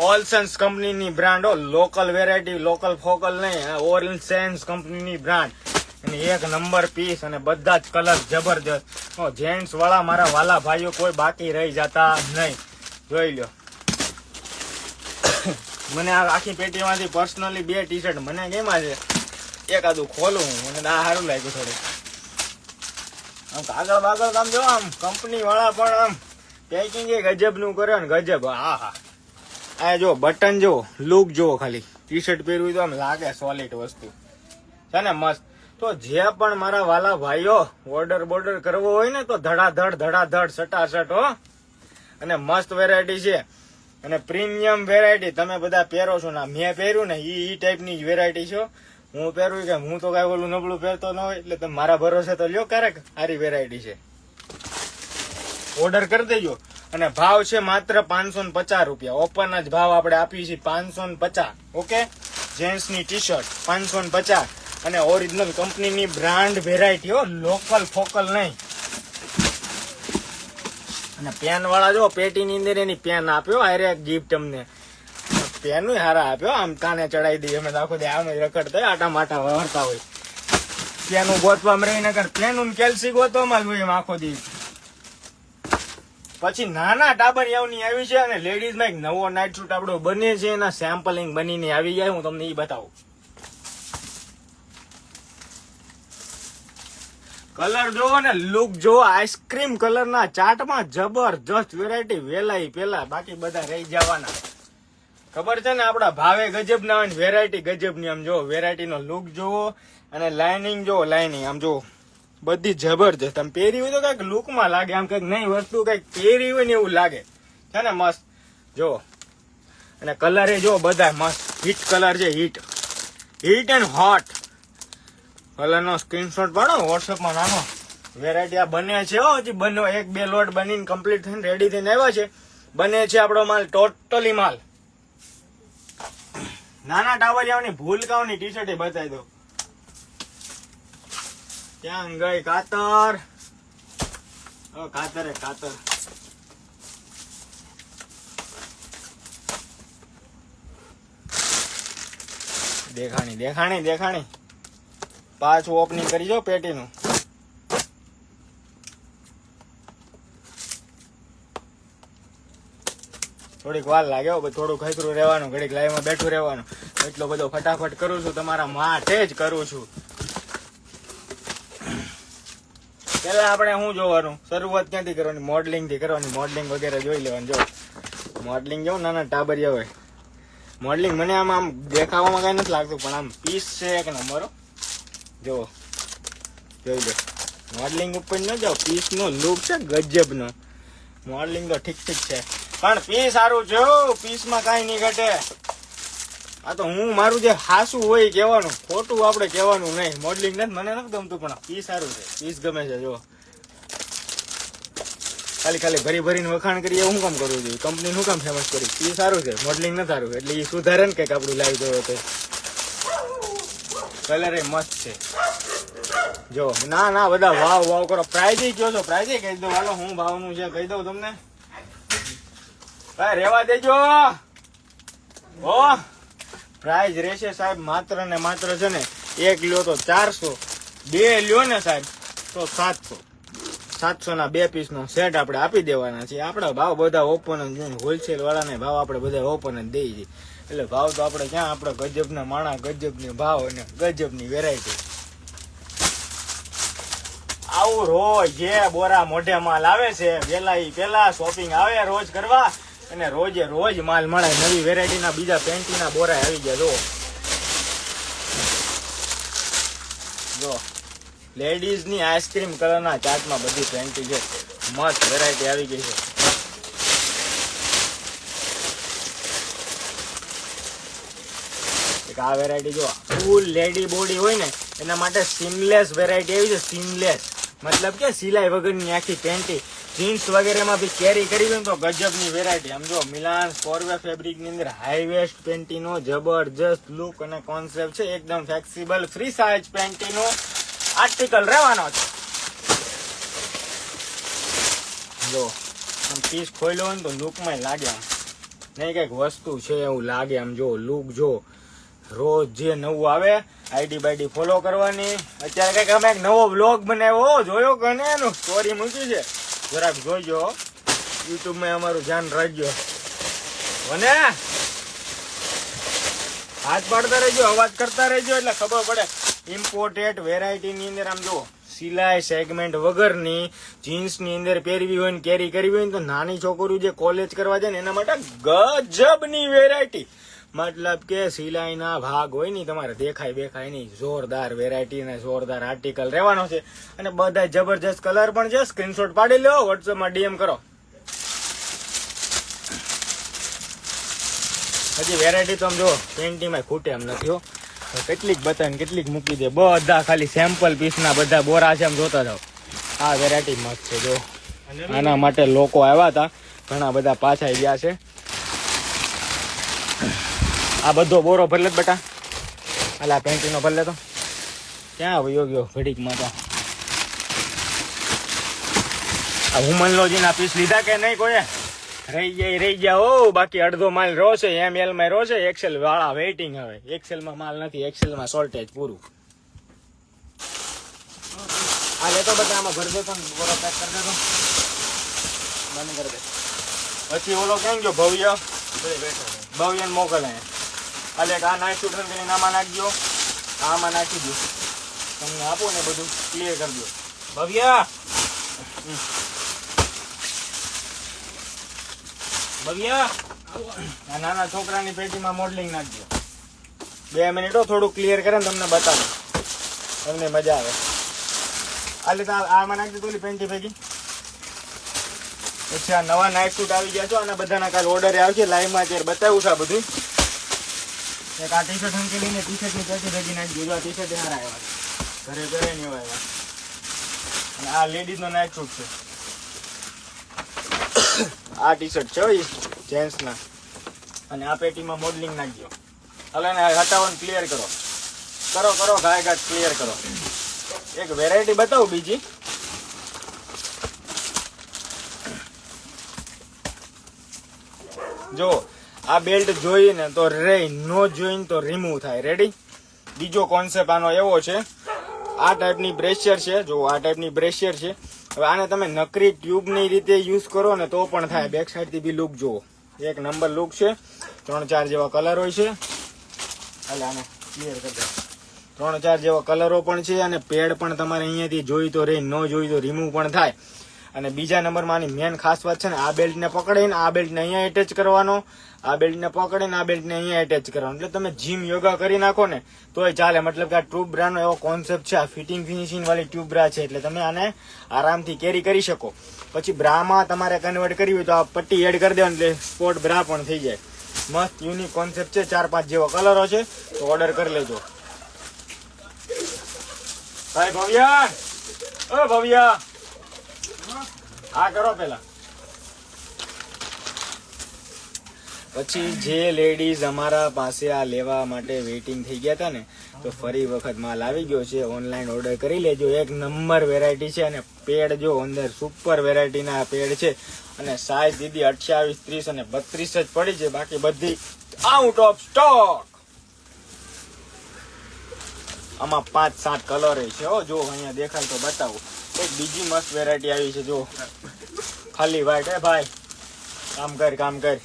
ઓલસેન્સ કંપનીની brand, local variety, local focal નહીં, ઓલસેન્સ કંપનીની બ્રાન્ડ. એની એક નંબર પીસ અને બધા જ કલર જબરજસ્ત. જેન્ટ્સ વાળા મારા વાલા ભાઈઓ કોઈ બાકી રહી જતા નહીં. જોઈ લો, મને આ આખી પેટીમાંથી પર્સનલી 2 ટી-શર્ટ મને ગમ્યા છે. એકાદું ખોલું, મને આ સારું લાગ્યું થોડું. આમ કાગળ બાગળ આમ જો, આમ કંપની વાળા પણ આમ પેકિંગ એ ગજબ નું કર્યો ને ગજબ. હા હા, આ જો બટન જો, લુક જો, ખાલી ટી શર્ટ પહેરવું તો આમ લાગે સોલિડ વસ્તુ છે ને, મસ્ત. તો જે પણ મારા વાલા ભાઈઓ બોર્ડર કરવો હોય ને તો ધડાધડ સટાસટ હો. અને મસ્ત વેરાયટી છે અને પ્રીમિયમ વેરાયટી. તમે બધા પહેરો છો ને, મેં પહેર્યું ને ઈ ટાઈપની જ વેરાયટી છે. હું પહેરું કે હું તો કઈ ઓલું નબળું પહેરતો ન હોય, એટલે તમે મારા ભરોસે તો લ્યો ક્યારેક. સારી વેરાયટી છે, ઓર્ડર કરી દેજો. અને ભાવ છે માત્ર 550 રૂપિયા. ઓપન જ ભાવ આપણે આપીએ છીએ 550. ઓકે, જેન્ટ્સ ની ટી શર્ટ 550 અને ઓરિજિનલ કંપનીની બ્રાન્ડ વેરાયટી હો, લોકલ ફોકલ નહીં. અને પેન વાળા જો પેટીની અંદર એની પેન આપ્યો, અરે ગિફ્ટ અમને પેન હારા આપ્યો. આમ કાને ચડાવી દઈએ અમે આખો દે આમ રખડતા આટા માટા વરતા હોય. પેનું ગોતવા રહી નકર પેનું કેલ્સી ગોતવામાં જ હોય એમ આખો દી. પછી નાના ટાબરિયાઓની આવી છે અને લેડીઝ માં એક નવો નાઇટ સૂટ આપણો બને છે, એના સેમ્પલિંગ બનીને આવી જાય. હું તમને એ બતાવું. કલર જોવો ને લુક જોવો, આઈસ્ક્રીમ કલર ના ચાટમાં જબરજસ્ત વેરાયટી. વેલાઈ પેલા બાકી બધા રહી જવાના. ખબર છે ને, આપડા ભાવે ગજબ ના હોય, વેરાયટી ગજબ ની. આમ જો વેરાયટી નો લુક જોવો અને લાઇનિંગ જો, લાઇનિંગ આમ જો બધી જબરજસ્ત. આમ પહેરી હોય તો કઈક લુક માં લાગે, આમ કઈક નહીં વસ્તુ કઈક પહેરી હોય ને એવું લાગે છે ને, મસ્ત જો. અને કલર એ જો બધા મસ્ત હિટ કલર છે, હિટ એન્ડ હોટ કલર નો સ્ક્રીનશોટ પાડો વોટ્સઅપ માં નાખો. વેરાયટી આ બને છે હો, હજી બનો 1-2 લોટ બનીને કમ્પ્લીટ થઈને રેડી થઈને આવ્યા છે. બને છે આપણો માલ, ટોટલી માલ. નાના ટાવરિયાઓની ભૂલકાઓની ટી શર્ટ બતાવી દો. ક્યાં ગઈ કાતર? કાતર દેખાણી. પાછું ઓપનિંગ કરી જો પેટીનું. થોડીક વાર લાગે, થોડું ખતરું રહેવાનું, ઘડીક લાઈવમાં બેઠું રહેવાનું. એટલો બધો ફટાફટ કરું છું, તમારા માટે જ કરું છું. પેલા આપણે શું જોવાનું, શરૂઆત ક્યાંથી કરવાની? મોડલિંગ થી કરવાની. મોડલિંગ વગેરે જોઈ લેવાનું. જો મોડલિંગ જો નાના ટાબરિયા હોય. મોડલિંગ મને આમ દેખાવામાં કઈ નથી લાગતું, પણ આમ પીસ છે એક નંબર. જો જોઈ લો, મોડલિંગ ઉપર ન જાઓ, પીસ નો લુક છે ગજબ નો. મોડલિંગ તો ઠીક છે, પણ પીસ સારું છે. પીસ માં કઈ નહીં ઘટે. આ તો હું મારું જે હાસું હોય કહેવાનું, ખોટું આપણે કહેવાનું નહીં. મોડલિંગ નથી મને નથી ગમતું, પણ પીસ સારું છે, પીસ ગમે છે. જો ખાલી ભરીને વખાણ કરીએ હું કામ કરવું જોઈએ? કંપની શું કામ ફેમસ કરી? પીસ સારું છે, મોડલિંગ નથી સારું, એટલે એ સુધારે ને કઈક આપણું લાવી દો. તો કલર એ મસ્ત છે. જો ના બધા વાવ કરો. પ્રાઇઝ કયો છો? પ્રાઇઝ કહી દો. હાલો હું ભાવનું છે કહી દઉં તમને. રેવા દેજો. પ્રાઇઝ રહેશે સાહેબ માત્ર ને માત્ર છે ને, એક લ્યો તો 400, 2 લ્યો ને સાહેબ તો 700 ના 2 પીસ નો સેટ આપણે આપી દેવાના છે. આપડા ભાવ બધા ઓપન જ, હોલસેલ વાળાને ભાવ આપણે બધા ઓપન જ દઈ છીએ. એટલે ભાવ તો આપણે ક્યાં, આપણે ગજબના માણા, ગજબની ભાવ અને ગજબની વેરાયટી. આવું રોજ જે બોરા મોઢે માલ આવે છે, પેલા શોપિંગ આવે રોજ કરવા, અને રોજ માલ મળે. નવી વેરાયટી ના બીજા પેન્ટીના બોરા આવી ગયા. જો લેડીઝ ની આઈસ્ક્રીમ કલર ના ચાર્ટમાં બધી પેન્ટી છે, મસ્ત વેરાયટી આવી ગઈ છે. આ વેરાયટી જો ફૂલ લેડી બોડી હોય ને એના માટે સીમલેસ વેરાયટી આવી છે. સીમલેસ મતલબ કે સિલાઈ વગરની આખી પેન્ટી. જીન્સ વગેરેમાં બી કેરી કરી હોય તો ગજબની વેરાયટી. આમ જો મિલાન સ્કોર્વે ફેબ્રિક ની અંદર હાઈ વેસ્ટ પેન્ટી નો જબરજસ્ત લુક અને કોન્સેપ્ટ છે. એકદમ ફ્લેક્સિબલ ફ્રી સાઇઝ પેન્ટી નો આર્ટિકલ રહેવાનો છે. જો આમ પીસ ખોલ્યો હોય ને તો લુકમાં લાગે, આમ નહીં કઈક વસ્તુ છે એવું લાગે. આમ જો લુક જો, રોજ જે નવું આવે આઈડી બાઈડી ફોલો કરવાની. અત્યારે કઈક અમે એક નવો બ્લોગ બનાવ્યો, જોયો કે ને, એનું સ્ટોરી મૂકી છે, જરાક જોઈજો. યુટ્યુબ માં અમારું ધ્યાન રાખજો. અને હાથ પાડતા રહેજો, અવાજ કરતા રહેજો, એટલે ખબર પડે. ઇમ્પોર્ટેડ વેરાયટી ની અંદર આમ જો સિલાઈ સેગમેન્ટ વગરની જીન્સની અંદર પહેરવી હોય ને કેરી કરવી હોય ને તો નાની છોકરીઓ જે કોલેજ કરવા જાય ને એના માટે ગજબની વેરાયટી, મતલબ કે સિલાઈના ભાગ હોય ને તમારે દેખાય બેખાય નહીં, જોરદાર વેરાયટી અને જોરદાર આર્ટિકલ રહેવાનો છે. અને બધા જબરજસ્ત કલર પણ છે. સ્ક્રીનશોટ પાડી લો, વોટ્સઅપમાં ડીએમ કરો. હજી વેરાયટી તો આમ જો પેન્ટીમાં ખૂટે એમ નથી હો. કેટલીક બતાવીને કેટલીક મૂકી દે, બધા ખાલી સેમ્પલ પીસના બધા બોરા છે, આમ જોતા જાઓ. આ વેરાયટી મસ્ત છે જો. આના માટે લોકો આવ્યા હતા, ઘણા બધા પાછા ગયા છે. આ બધો બોરો ભરલે જ બેટા, અલા પેન્ટીનો ભરલે તો ક્યાં વયો ગયો ઘડીકમાં તો. આ હુમનલોજીના પીસ લીધા કે નહીં કોઈ? રહી ગયા હો, બાકી અડધો માલ રહો છે, ML માં રહો છે. એક્સેલ વાળા વેઇટિંગ, હવે એક્સેલ માં માલ નથી, એક્સેલ માં શોર્ટેજ પૂરું. આ લેતો બધા આમાં ભરી દેતો, બોરો પેક કરી દેતો, બંધ કરી દે. પછી ઓલો ક્યાં ગયો ભવ્ય? ભવ્ય ને મોકલે. હાલે આ નાઇટ શૂટ કરીને આમાં નાખજો, આમાં નાખી દો, તમને આપો ને બધું ક્લિયર કરી દો. ભવ્ય આ નાના છોકરાની પેટીમાં મોડલિંગ નાખજો. 2 મિનિટો થોડું ક્લિયર કરે ને તમને બતાવો, તમને મજા આવે. હાલે તો આમાં નાખજો પેલી પેન્ટી ભેગી. પછી આ નવા નાઇટ શૂટ આવી ગયા છો, અને બધાના કાલે ઓર્ડર આવશે. લાઈવમાં અત્યારે બતાવ્યું છે આ બધું. એક આ ટી શર્ટ હંકેલીને ટી શર્ટની પેટી ભેગી નાખી દીધું. આ ટી શર્ટ હારા આવ્યા, ઘરે ઘરે નહીં એવા આવ્યા. અને આ લેડીઝનો નાઇટ શૂટ છે. આ ટી શર્ટ છે જેન્ટ્સના, અને આ પેટીમાં મોડલિંગ નાખજો. હાલો ને હટાવો, ક્લિયર કરો ઘાય ઘાટ ક્લિયર કરો. એક વેરાયટી બતાવું બીજી. જો આ બેલ્ટ જોઈને તો રે, નો જોઈને તો રિમૂવ થાય. રેડી? બીજો કોન્સેપ્ટ આનો એવો છે, આ ટાઈપની બ્રેશિયર છે. જો આ ટાઈપની બ્રેશિયર છે. હવે આને તમે નકરી ટ્યુબની રીતે યુઝ કરો ને તો પણ થાય. બેક સાઈડથી બી લુક જુઓ, એક નંબર લુક છે. 3-4 જેવા કલર હોય છે. હાલે આને ક્લિયર કરી દો. 3-4 જેવા કલરો પણ છે, અને પેડ પણ તમારે અહીંયાથી જોઈ તો રે, ન જોઈ તો રિમૂવ પણ થાય. અને બીજા નંબરમાં આની મેન ખાસ વાત છે ને, આ બેલ્ટને પકડીને આ બેલ્ટને અહીંયા એટેચ કરવાનો, આ બેલ્ટને પકડીને આ બેલ્ટને અહીંયા એટેચ કરવાનો. એટલે તમે જીમ યોગા કરી નાખો ને તોય ચાલે. મતલબ કે આ ટ્યુબ બ્રાનો એવો કોન્સેપ્ટ છે. આ ફિટિંગ ફિનિશિંગ વાળી ટ્યુબ બ્રા છે, એટલે તમે આને આરામથી કેરી કરી શકો. પછી બ્રામાં તમારે કન્વર્ટ કરવી હોય તો આ પટ્ટી એડ કરી દેવાની, એટલે સ્પોર્ટ બ્રા પણ થઈ જાય. મસ્ત યુનિક કોન્સેપ્ટ છે. 4-5 જેવા કલરો છે, તો ઓર્ડર કરી લેજો. ભાઈ ભવ્યા, ઓ ભવ્યા, હા કરો પેલા. પછી જે લેડીઝ અમારા પાસે આ લેવા માટે વેઇટિંગ થઈ ગયા હતા ને, તો ફરી વખત માલ આવી ગયો છે. ઓનલાઈન ઓર્ડર કરી લેજો. એક નંબર વેરાયટી છે, અને પેડ જો અંદર સુપર વેરાયટીના પેડ છે. અને સાઈઝ દીદી 28, 30 અને 32 જ પડી છે, બાકી બધી આઉટ ઓફ સ્ટોક. આમાં 5-7 કલર છે. જો અહીંયા દેખાય તો બતાવું. એક બીજી મસ્ત વેરાયટી આવી છે, જો ખાલી વ્હાઈટ. હે ભાઈ કામ કર.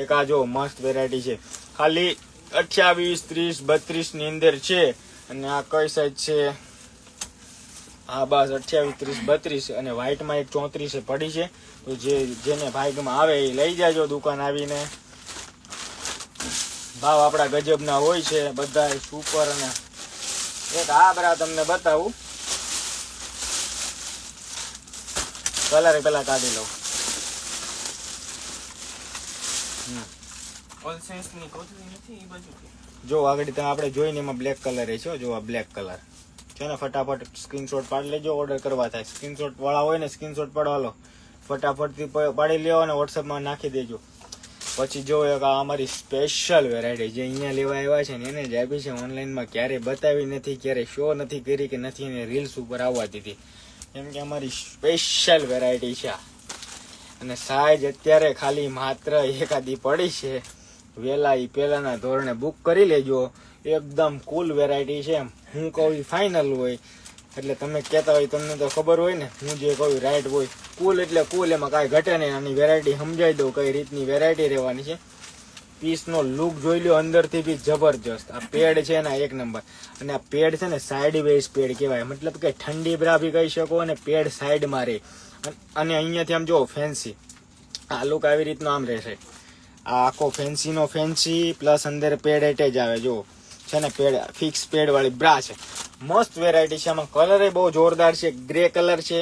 એક આ જો મસ્ત વેરાયટી છે, ખાલી 28, 30, 32 ની અંદર છે. અને આ કઈ સાઈઝ છે? હા બસ 28, 30, 32. અને વ્હાઈટમાં એક 34 પડી છે. તો જેને ભાગમાં આવે એ લઈ જાજો દુકાન આવીને. ભાવ આપણા ગજબના હોય છે બધા, સુપર. અને એક આ બરા તમને બતાવું, કલર પેલા કાઢી લઉં. જો આગળ આપણે જોઈને એમાં બ્લેક કલર છે. જો આ બ્લેક કલર છે ને, ફટાફટ સ્ક્રીનશોટ પાડી લેજો. ઓર્ડર કરવા થાય. સ્ક્રીનશોટ વાળા હોય ને સ્ક્રીનશોટ પાડવા લો, ફટાફટથી પાડી લ્યો અને વોટ્સઅપમાં નાખી દેજો. પછી જો એક અમારી સ્પેશિયલ વેરાયટી જે અહીંયા લેવા આવ્યા છે ને એને જ આપી છે. ઓનલાઈનમાં ક્યારે બતાવી નથી, ક્યારે શો નથી કરી, કે નથી એને રીલ્સ ઉપર આવવા દીધી. કેમ કે અમારી સ્પેશિયલ વેરાયટી છે. અને સાઈઝ અત્યારે ખાલી માત્ર એકાદી પડી છે. વહેલા એ પહેલાના ધોરણે બુક કરી લેજો. એકદમ કુલ વેરાયટી છે. હું કહું ફાઇનલ હોય, એટલે તમે કહેતા હોય તમને તો ખબર હોય ને, હું જે કહું રાઈટ હોય. કુલ એટલે કુલ, એમાં કાંઈ ઘટે નહીં. આની વેરાયટી સમજાવી દઉં કઈ રીતની વેરાયટી રહેવાની છે. પીસ નો લુક જોઈ લ્યો, અંદરથી બી જબરજસ્ત. આ પેડ છે ને એક નંબર. અને આ પેડ છે ને સાઈડ વેઝ પેડ કહેવાય, મતલબ કે ઠંડી બ્રા બી કહી શકો, અને પેડ સાઈડમાં રહે. અને અહીંયાથી આમ જો ફેન્સી આ લુક આવી રીતનો આમ રહેશે. આ આખો ફેન્સી નો ફેન્સી પ્લસ અંદર પેડ એટેચ આવે. જો છે ને પેડ ફિક્સ પેડ વાળી બ્રા છે. મસ્ત વેરાયટી છે. આમાં કલર એ બહુ જોરદાર છે. ગ્રે કલર છે,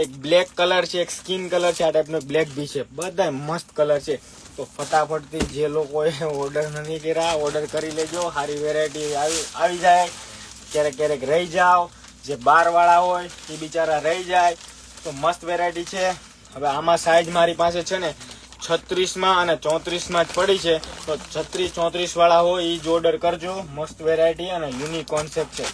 એક બ્લેક કલર છે, એક સ્કિન કલર છે, આ ટાઈપનો બ્લેક બી છે. બધા મસ્ત કલર છે. તો ફટાફટથી જે લોકોએ ઓર્ડર નથી કર્યા ઓર્ડર કરી લેજો. સારી વેરાયટી આવી જાય. ક્યારેક ક્યારેક રહી જાઓ, જે બારવાળા હોય એ બિચારા રહી જાય. તો મસ્ત વેરાયટી છે. હવે આમાં સાઈઝ મારી પાસે છે ને 36માં અને 34માં જ પડી છે. તો 36 34 વાળા હોય એ જ ઓર્ડર કરજો. મસ્ત વેરાયટી અને યુનિક કોન્સેપ્ટ છે.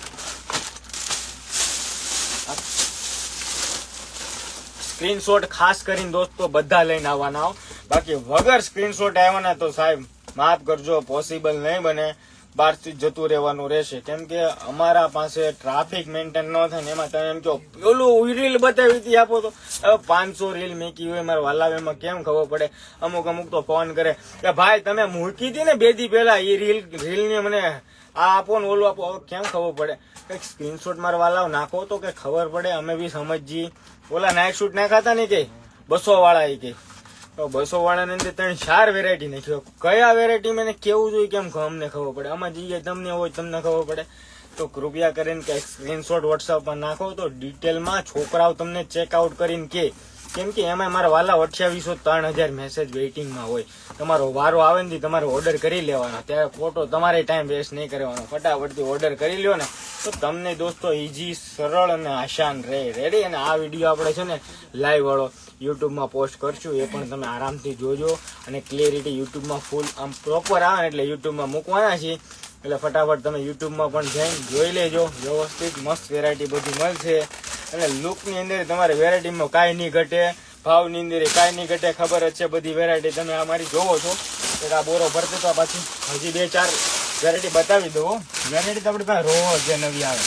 સ્ક્રીનશોટ ખાસ કરીને દોસ્તો બધા લઈને આવવાના હો. બાકી વગર સ્ક્રીનશોટ આવ્યા તો સાહેબ માફ કરજો, પોસિબલ નહીં બને. બહારથી જતું રહેવાનું રહેશે. કેમ કે અમારા પાસે ટ્રાફિક મેન્ટેન ન થાય ને એમાં તમે એમ કહો પેલું રીલ બતાવી હતી આપો તો હવે 500 રીલ મૂકી હોય મારા વાલા, એમાં કેમ ખબર પડે. અમુક તો ફોન કરે કે ભાઈ તમે મૂકી હતી ને 2 દી પહેલા એ રીલને મને આ આપો ને ઓલું આપો. હવે કેમ ખબર પડે? કંઈક સ્ક્રીનશોટ મારા વાલા નાખો તો કે ખબર પડે, અમે બી સમજીએ. ઓલા નાઇટ શૂટ નાખાતા ને કે 200 વાળા એ કે, તો 200 વાળાની અંદર 3-4 વેરાયટી નાખ્યો. કયા વેરાયટી મને કેવું જોઈએ કેમ અમને ખબર પડે? આમાં જઈએ તમને હોય તમને ખબર પડે. તો કૃપયા કરીને કે સ્ક્રીનશોટ વોટ્સઅપ પર નાખો તો ડિટેલમાં છોકરાઓ તમને ચેકઆઉટ કરીને કે. કેમ કે એમાં મારા વાલા 2800-3000 મેસેજ વેઇટિંગમાં હોય. તમારો વારો આવે ને તમારે ઓર્ડર કરી લેવાનો. ત્યારે ખોટો તમારે ટાઈમ વેસ્ટ નહીં કરવાનો. ફટાફટથી ઓર્ડર કરી લ્યો ને તો તમને દોસ્તો ઈઝી, સરળ અને આસાન રહે. રેડી? અને આ વિડીયો આપણે છે ને લાઈવ વાળો યુટ્યુબમાં પોસ્ટ કરશું, એ પણ તમે આરામથી જોજો. અને ક્લિયરિટી યુટ્યુબમાં ફૂલ આમ પ્રોપર આવે ને એટલે યુટ્યુબમાં મૂકવાના છે. એટલે ફટાફટ તમે યુટ્યુબમાં પણ જઈને જોઈ લેજો. વ્યવસ્થિત મસ્ત વેરાયટી બધી મળશે. અને લુકની અંદર તમારે વેરાયટીમાં કાંઈ નહીં ઘટે, ભાવની અંદર કાંઈ નહીં ઘટે. ખબર જ છે બધી વેરાયટી તમે અમારી જોવો છો. એટલે આ બોરો ભરતો તો પાછી હજી 2-4 વેરાયટી બતાવી દો. વેરાયટી તો આપણી પાસે રોજ જે નવી આવે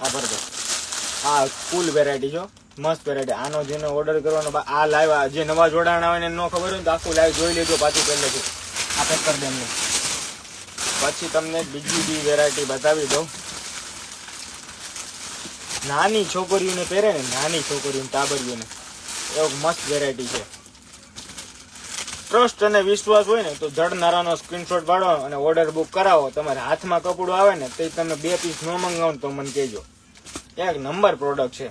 આ ભરતો. આ ફૂલ વેરાયટી છો, મસ્ત વેરાયટી. આનો જેને ઓર્ડર કરવાનો આ લાઈવ જે નવા જોડાણ આવે ને ન ખબર હોય તો આખું લાઈવ જોઈ લેજો પાછું પહેલેથી. આ પેક કરી દે એમને. પછી તમને બીજી બી વેરાયટી બતાવી દઉં. નાની છોકરીઓને પહેરે ને, નાની છોકરીઓને ટાબરીઓને, એવું મસ્ત વેરાયટી છે. ટ્રસ્ટ અને વિશ્વાસ હોય ને તો જડનારાનો સ્ક્રીનશોટ પાડો અને ઓર્ડર બુક કરાવો. તમારે હાથમાં કપડું આવે ને તો તમે 2 પીસ ન મંગાવો તો મને કહેજો. એક નંબર પ્રોડક્ટ છે.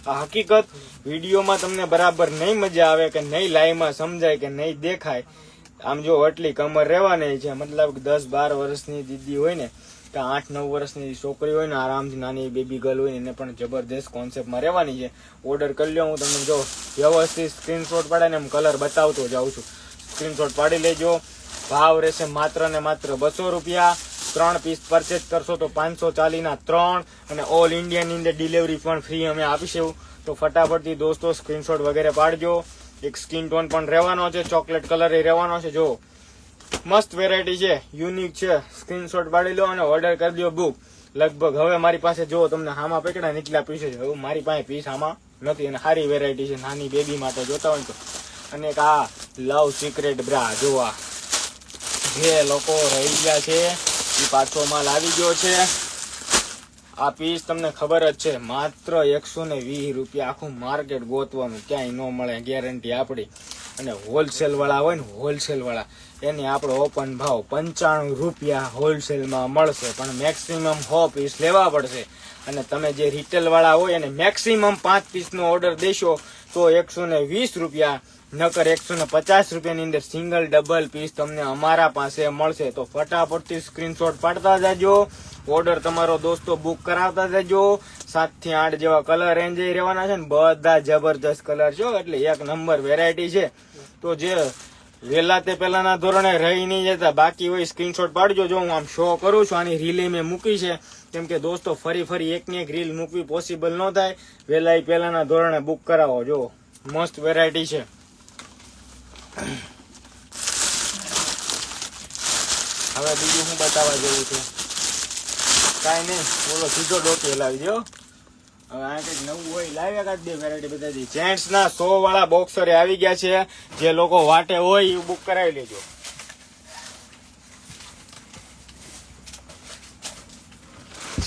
આ હકીકત વિડીયોમાં તમને બરાબર નહીં મજા આવે કે નહીં લાઈવમાં સમજાય કે નહીં દેખાય. આમ જો આટલી કમર રહેવાની છે, મતલબ 10-12 વર્ષની દીદી હોય ને કે 8-9 વર્ષની છોકરી હોય ને, આરામથી નાની બેબી ગર્લ હોય ને એને પણ જબરદસ્ત કોન્સેપ્ટમાં રહેવાની છે. ઓર્ડર કરી લો. હું તમને જો વ્યવસ્થિત સ્ક્રીનશોટ પાડે ને એમ કલર બતાવતો જાઉં છું. સ્ક્રીનશોટ પાડી લેજો. ભાવ રહેશે માત્ર ને માત્ર 200 રૂપિયા. 3 પીસ પરચેસ કરશો તો 540ના 3. અને ઓલ ઇન્ડિયાની અંદર ડિલિવરી પણ ફ્રી અમે આપીશું. તો ફટાફટથી દોસ્તો સ્ક્રીનશોટ વગેરે પાડજો. એક સ્કિન ટોન પણ રહેવાનો છે, ચોકલેટ કલર એ રહેવાનો છે. જો મસ્ત વેરાયટી છે, યુનિક છે. સ્ક્રીનશોટ પાડી લો અને ઓર્ડર કરી દો બુક. લગભગ હવે મારી પાસે જો તમને હામાં પકડા નીચલા પીસ છે. હવે મારી પાસે પીસ આમાં નથી. અને સારી વેરાયટી છે નાની બેબી માટે જોતા હોય તો. અને એક આ લવ સિક્રેટ બ્રા જોવા જે લોકો રહી ગયા છે એ પાછો માલ આવી ગયો છે. આ પીસ તમને ખબર જ છે માત્ર 120 રૂપિયા. આખું માર્કેટ ગોતવાનું ક્યાંય ન મળે, ગેરંટી આપણી. અને હોલસેલ વાળા હોય ને, હોલસેલ વાળા એને આપણો ઓપન ભાવ 95 રૂપિયા હોલસેલમાં મળશે. પણ મેક્સિમમ 100 પીસ લેવા પડશે. અને તમે જે રિટેલ વાળા હોય એને મેક્સિમમ 5 પીસનો ઓર્ડર દેશો તો 120 રૂપિયા, નકર 150 રૂપિયાની અંદર સિંગલ ડબલ પીસ તમને અમારા પાસે મળશે. તો ફટાફટથી સ્ક્રીનશોટ પાડતા જાજો. ઓર્ડર તમારો દોસ્તો બુક કરાવતા જજો. 7 થી 8 જેવા કલર રેન્જ રહેવાના છે ને, બધા જબરજસ્ત કલર છે. એટલે એક નંબર વેરાયટી છે. તો જે વહેલા તે પહેલાના ધોરણે રહી નહીં જતા બાકી હોય સ્ક્રીનશોટ પાડજો. જો હું આમ શો કરું છું, આની રીલે મેં મૂકી છે. કેમ કે દોસ્તો ફરી એકની એક રીલ મૂકવી પોસિબલ ન થાય. વહેલા પહેલાના ધોરણે બુક કરાવો. જો મસ્ત વેરાયટી છે. હવે બીજું હું બતાવવા જેવું છે કાંઈ નહીં. બોલો સીધો ડોકી હલાવી દો. હવે આ કઈક નવું હોય લાવે એકાદ બે વેરાયટી બતાવી. જેન્ટ્સ ના 100 વાળા બોક્સર આવી ગયા છે. જે લોકો વાટે હોય એ બુક કરાવી લેજો.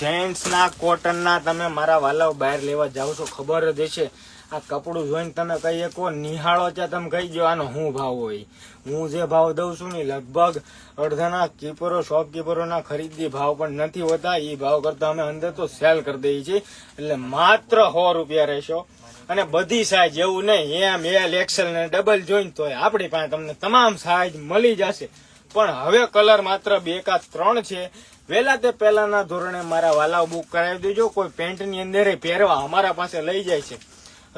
જેન્ટ્સ ના કોટન ના તમે મારા વાલાઓ બહાર લેવા જાવ છો ખબર જ હશે. આ કપડું જોઈને તમે કહી શકો નિહાળો છે, તમે કહી દો આનો શું ભાવ હોય. હું જે ભાવ દઉં છું ને લગભગ અડધાના કીપરો શોપકીપરોના ખરીદી ભાવ પણ નથી હોતા. એ ભાવ કરતા અમે અંદર તો સેલ કરી દઈએ છીએ. એટલે માત્ર 100 રૂપિયા રહેશો. અને બધી સાઈઝ એવું નહીં એમ એલ એક્સેલ ને ડબલ જોઈને તો આપણી પાસે તમને તમામ સાઈઝ મળી જશે. પણ હવે કલર માત્ર 2 કે 3 છે. વહેલા તે પહેલાના ધોરણે મારા વાલાઓ બુક કરાવી દેજો. કોઈ પેન્ટની અંદર પહેરવા અમારા પાસે લઈ જાય છે.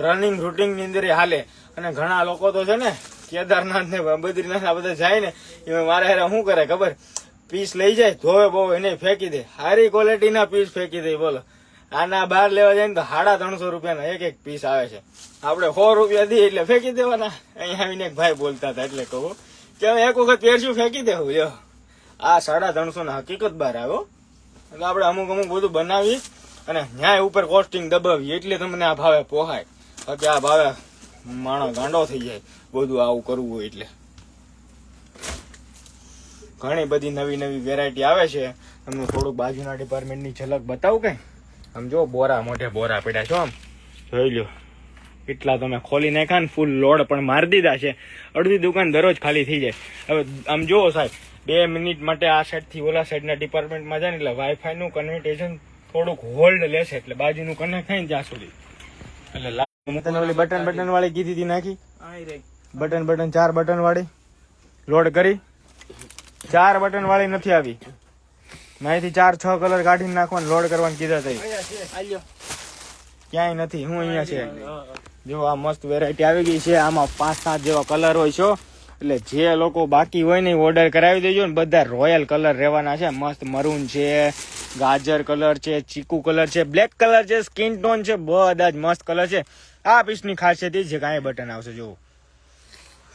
રનિંગ રૂટિંગ ની અંદર હાલે. અને ઘણા લોકો તો છે ને કેદારનાથ ને બદ્રીનાથ આ બધા જાય ને એ મારા હેરા શું કરે ખબર, પીસ લઈ જાય ધોવે બહુ એને ફેંકી દે. સારી ક્વોલિટી ના પીસ ફેંકી દે. બોલો આના બહાર લેવા જાય ને તો 350 રૂપિયાના એક પીસ આવે છે. આપણે 100 રૂપિયા દઈએ એટલે ફેંકી દેવાના. અહીંયા આવીને એક ભાઈ બોલતા હતા એટલે કહું કે અમે એક વખત પહેરશું ફેંકી દેવું. લ્યો આ 350 ના હકીકત બહાર આવ્યો. એટલે આપણે અમુક બધું બનાવી અને ન્યાય ઉપર કોસ્ટિંગ દબાવીએ એટલે તમને આ ભાવે પોહાય. બાકી આ ભાવે માણસ ગાંડો થઈ જાય બધું આવું કરવું હોય. એટલે ઘણી બધી નવી વેરાયટી આવે છે. તમને થોડુંક બાજુના ડિપાર્ટમેન્ટની ઝલક બતાવું કઈ. આમ જો બોરા મોઢે બોરા પડ્યા છો, આમ જોઈ લો. એટલા તમે ખોલી નાખ્યા ને ફૂલ લોડ પણ મારી દીધા છે. અડધી દુકાન દરરોજ ખાલી થઈ જાય. હવે આમ જુઓ સાહેબ 2 મિનિટ માટે આ સાઈડ થી ઓલા સાઈડ ના ડિપાર્ટમેન્ટમાં જાય ને એટલે વાઈફાઈ નું કન્વર્ટેશન થોડુંક હોલ્ડ લેશે. એટલે બાજુનું કનેક્ટ થાય ને ત્યાં સુધી એટલે બટન વાળી કીધી હતી નાખી. બટન 4 બટન વાળી લોડ કરી. 4 બટન વાળી નથી આવી. માહિતી 4-6 કલર કાઢીને નાખવાનું લોડ કરવાનું કીધા હતા. ક્યાંય નથી. હું અહીંયા છે. જો આ મસ્ત વેરાયટી આવી ગઈ છે. આમાં 5-7 જેવા કલર હોય છે. એટલે જે લોકો બાકી હોય ને ઓર્ડર કરાવી દેજો ને. બધા રોયલ કલર રહેવાના છે. મસ્ત મરૂન છે, ગાજર કલર છે, ચીકુ કલર છે, બ્લેક કલર છે, સ્કિન ટોન છે. બધા જ મસ્ત કલર છે. આ પીસની ખાસિયત એ છે કે આ બટન આવશે. જો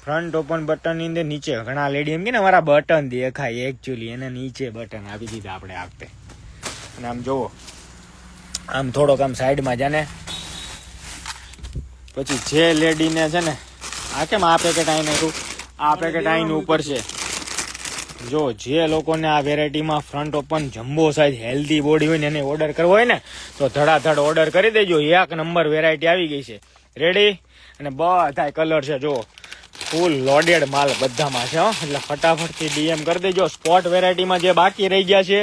ફ્રન્ટ ઓપન બટન ની અંદર નીચે ઘણા લેડી એમ કે ને મારા બટન દેખાય, એકચ્યુઅલી એને નીચે બટન આપી દીધા આપણે આ વખતે. અને આમ જોવો આમ થોડોક આમ સાઈડમાં જાને. પછી જે લેડીને છે ને આ કેમ આ પેકેટ આઈ નાખ્યું, આ પેકેટ આઈને ઉપર છે. જો જે લોકોને આ વેરાયટીમાં front open jumbo size healthy body હોય ને એને ઓર્ડર કરવો હોય ને તો ધડાધડ ઓર્ડર કરી દેજો. 1 નંબર વેરાયટી આવી ગઈ છે રેડી. અને બધા કલર છે. જો ફૂલ લોડેડ માલ બધામાં છે. એટલે ફટાફટથી ડીએમ કરી દેજો. સ્પોટ વેરાયટીમાં જે બાકી રહી ગયા છે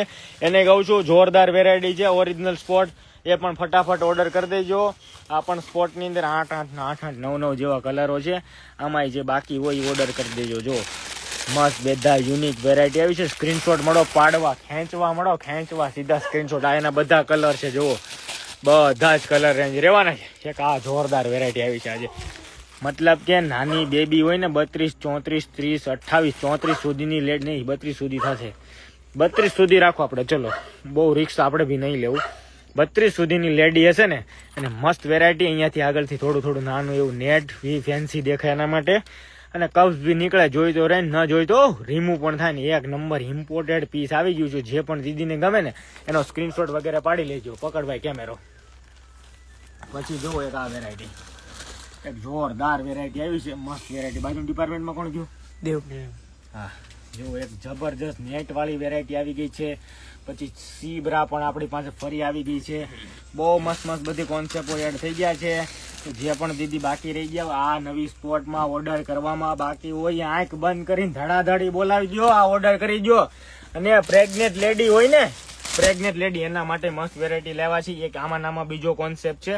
એને કહું છું જોરદાર વેરાયટી છે ઓરિજિનલ સ્પોટ. એ પણ ફટાફટ ઓર્ડર કરી દેજો. આ પણ સ્પોટની અંદર 8, 9 જેવા કલરો છે. આમાં જે બાકી હોય એ ઓર્ડર કરી દેજો. જો મસ્ત બધા યુનિક વેરાયટી આવી છે. સ્ક્રીનશોટ મળો પાડવા, ખેંચવા મળો, ખેંચવા સીધા સ્ક્રીનશોટ. આ એના બધા કલર છે. જુઓ બધા જ કલર રેન્જ રહેવાના છે. એક આ જોરદાર વેરાયટી આવી છે આજે. મતલબ કે નાની બેબી હોય ને 32, 34, 30, 28, 34 સુધીની લેડ નહીં, 32 સુધી થશે. 32 સુધી રાખો આપણે. ચલો બહુ રિક્સ આપણે બી નહીં લેવું. 32 સુધીની લેડી હશે ને અને મસ્ત વેરાયટી. અહીંયાથી આગળથી થોડું નાનું એવું નેટ વી ફેન્સી દેખાય એના માટે. અને કપ્સ બી નીકળે. જોઈ તો રહે ન જોઈ તો રિમૂવ પણ થાય ને. 1 નંબર ઇમ્પોર્ટેડ પીસ આવી ગયું છે. જે પણ દીદીને ગમે ને એનો સ્ક્રીનશોટ વગેરે પાડી લેજો. પકડભાઈ કેમેરો. પછી જુઓ એક આ વેરાયટી, એક જોરદાર વેરાયટી આવી છે. મસ્ત વેરાયટી. બાજુ ડિપાર્ટમેન્ટમાં કોણ ગયું? દેવ. હા જો એક જબરજસ્ત નેટ વાળી વેરાયટી આવી ગઈ છે. પછી સીબ્રા પણ આપણી પાસે ફરી આવી ગઈ છે. બહુ મસ્ત બધી કોન્સેપ્ટો એડ થઈ ગયા છે. જે પણ દીદી બાકી રહી ગયા આ નવી સ્પોટમાં ઓર્ડર કરવામાં બાકી હોય આંખ બંધ કરીને ધડાધડી બોલાવી દો. આ ઓર્ડર કરી દો. અને પ્રેગ્નેન્ટ લેડી હોય ને, પ્રેગ્નેન્ટ લેડી એના માટે મસ્ત વેરાયટી લેવા છે. એક આમાં બીજો કોન્સેપ્ટ છે.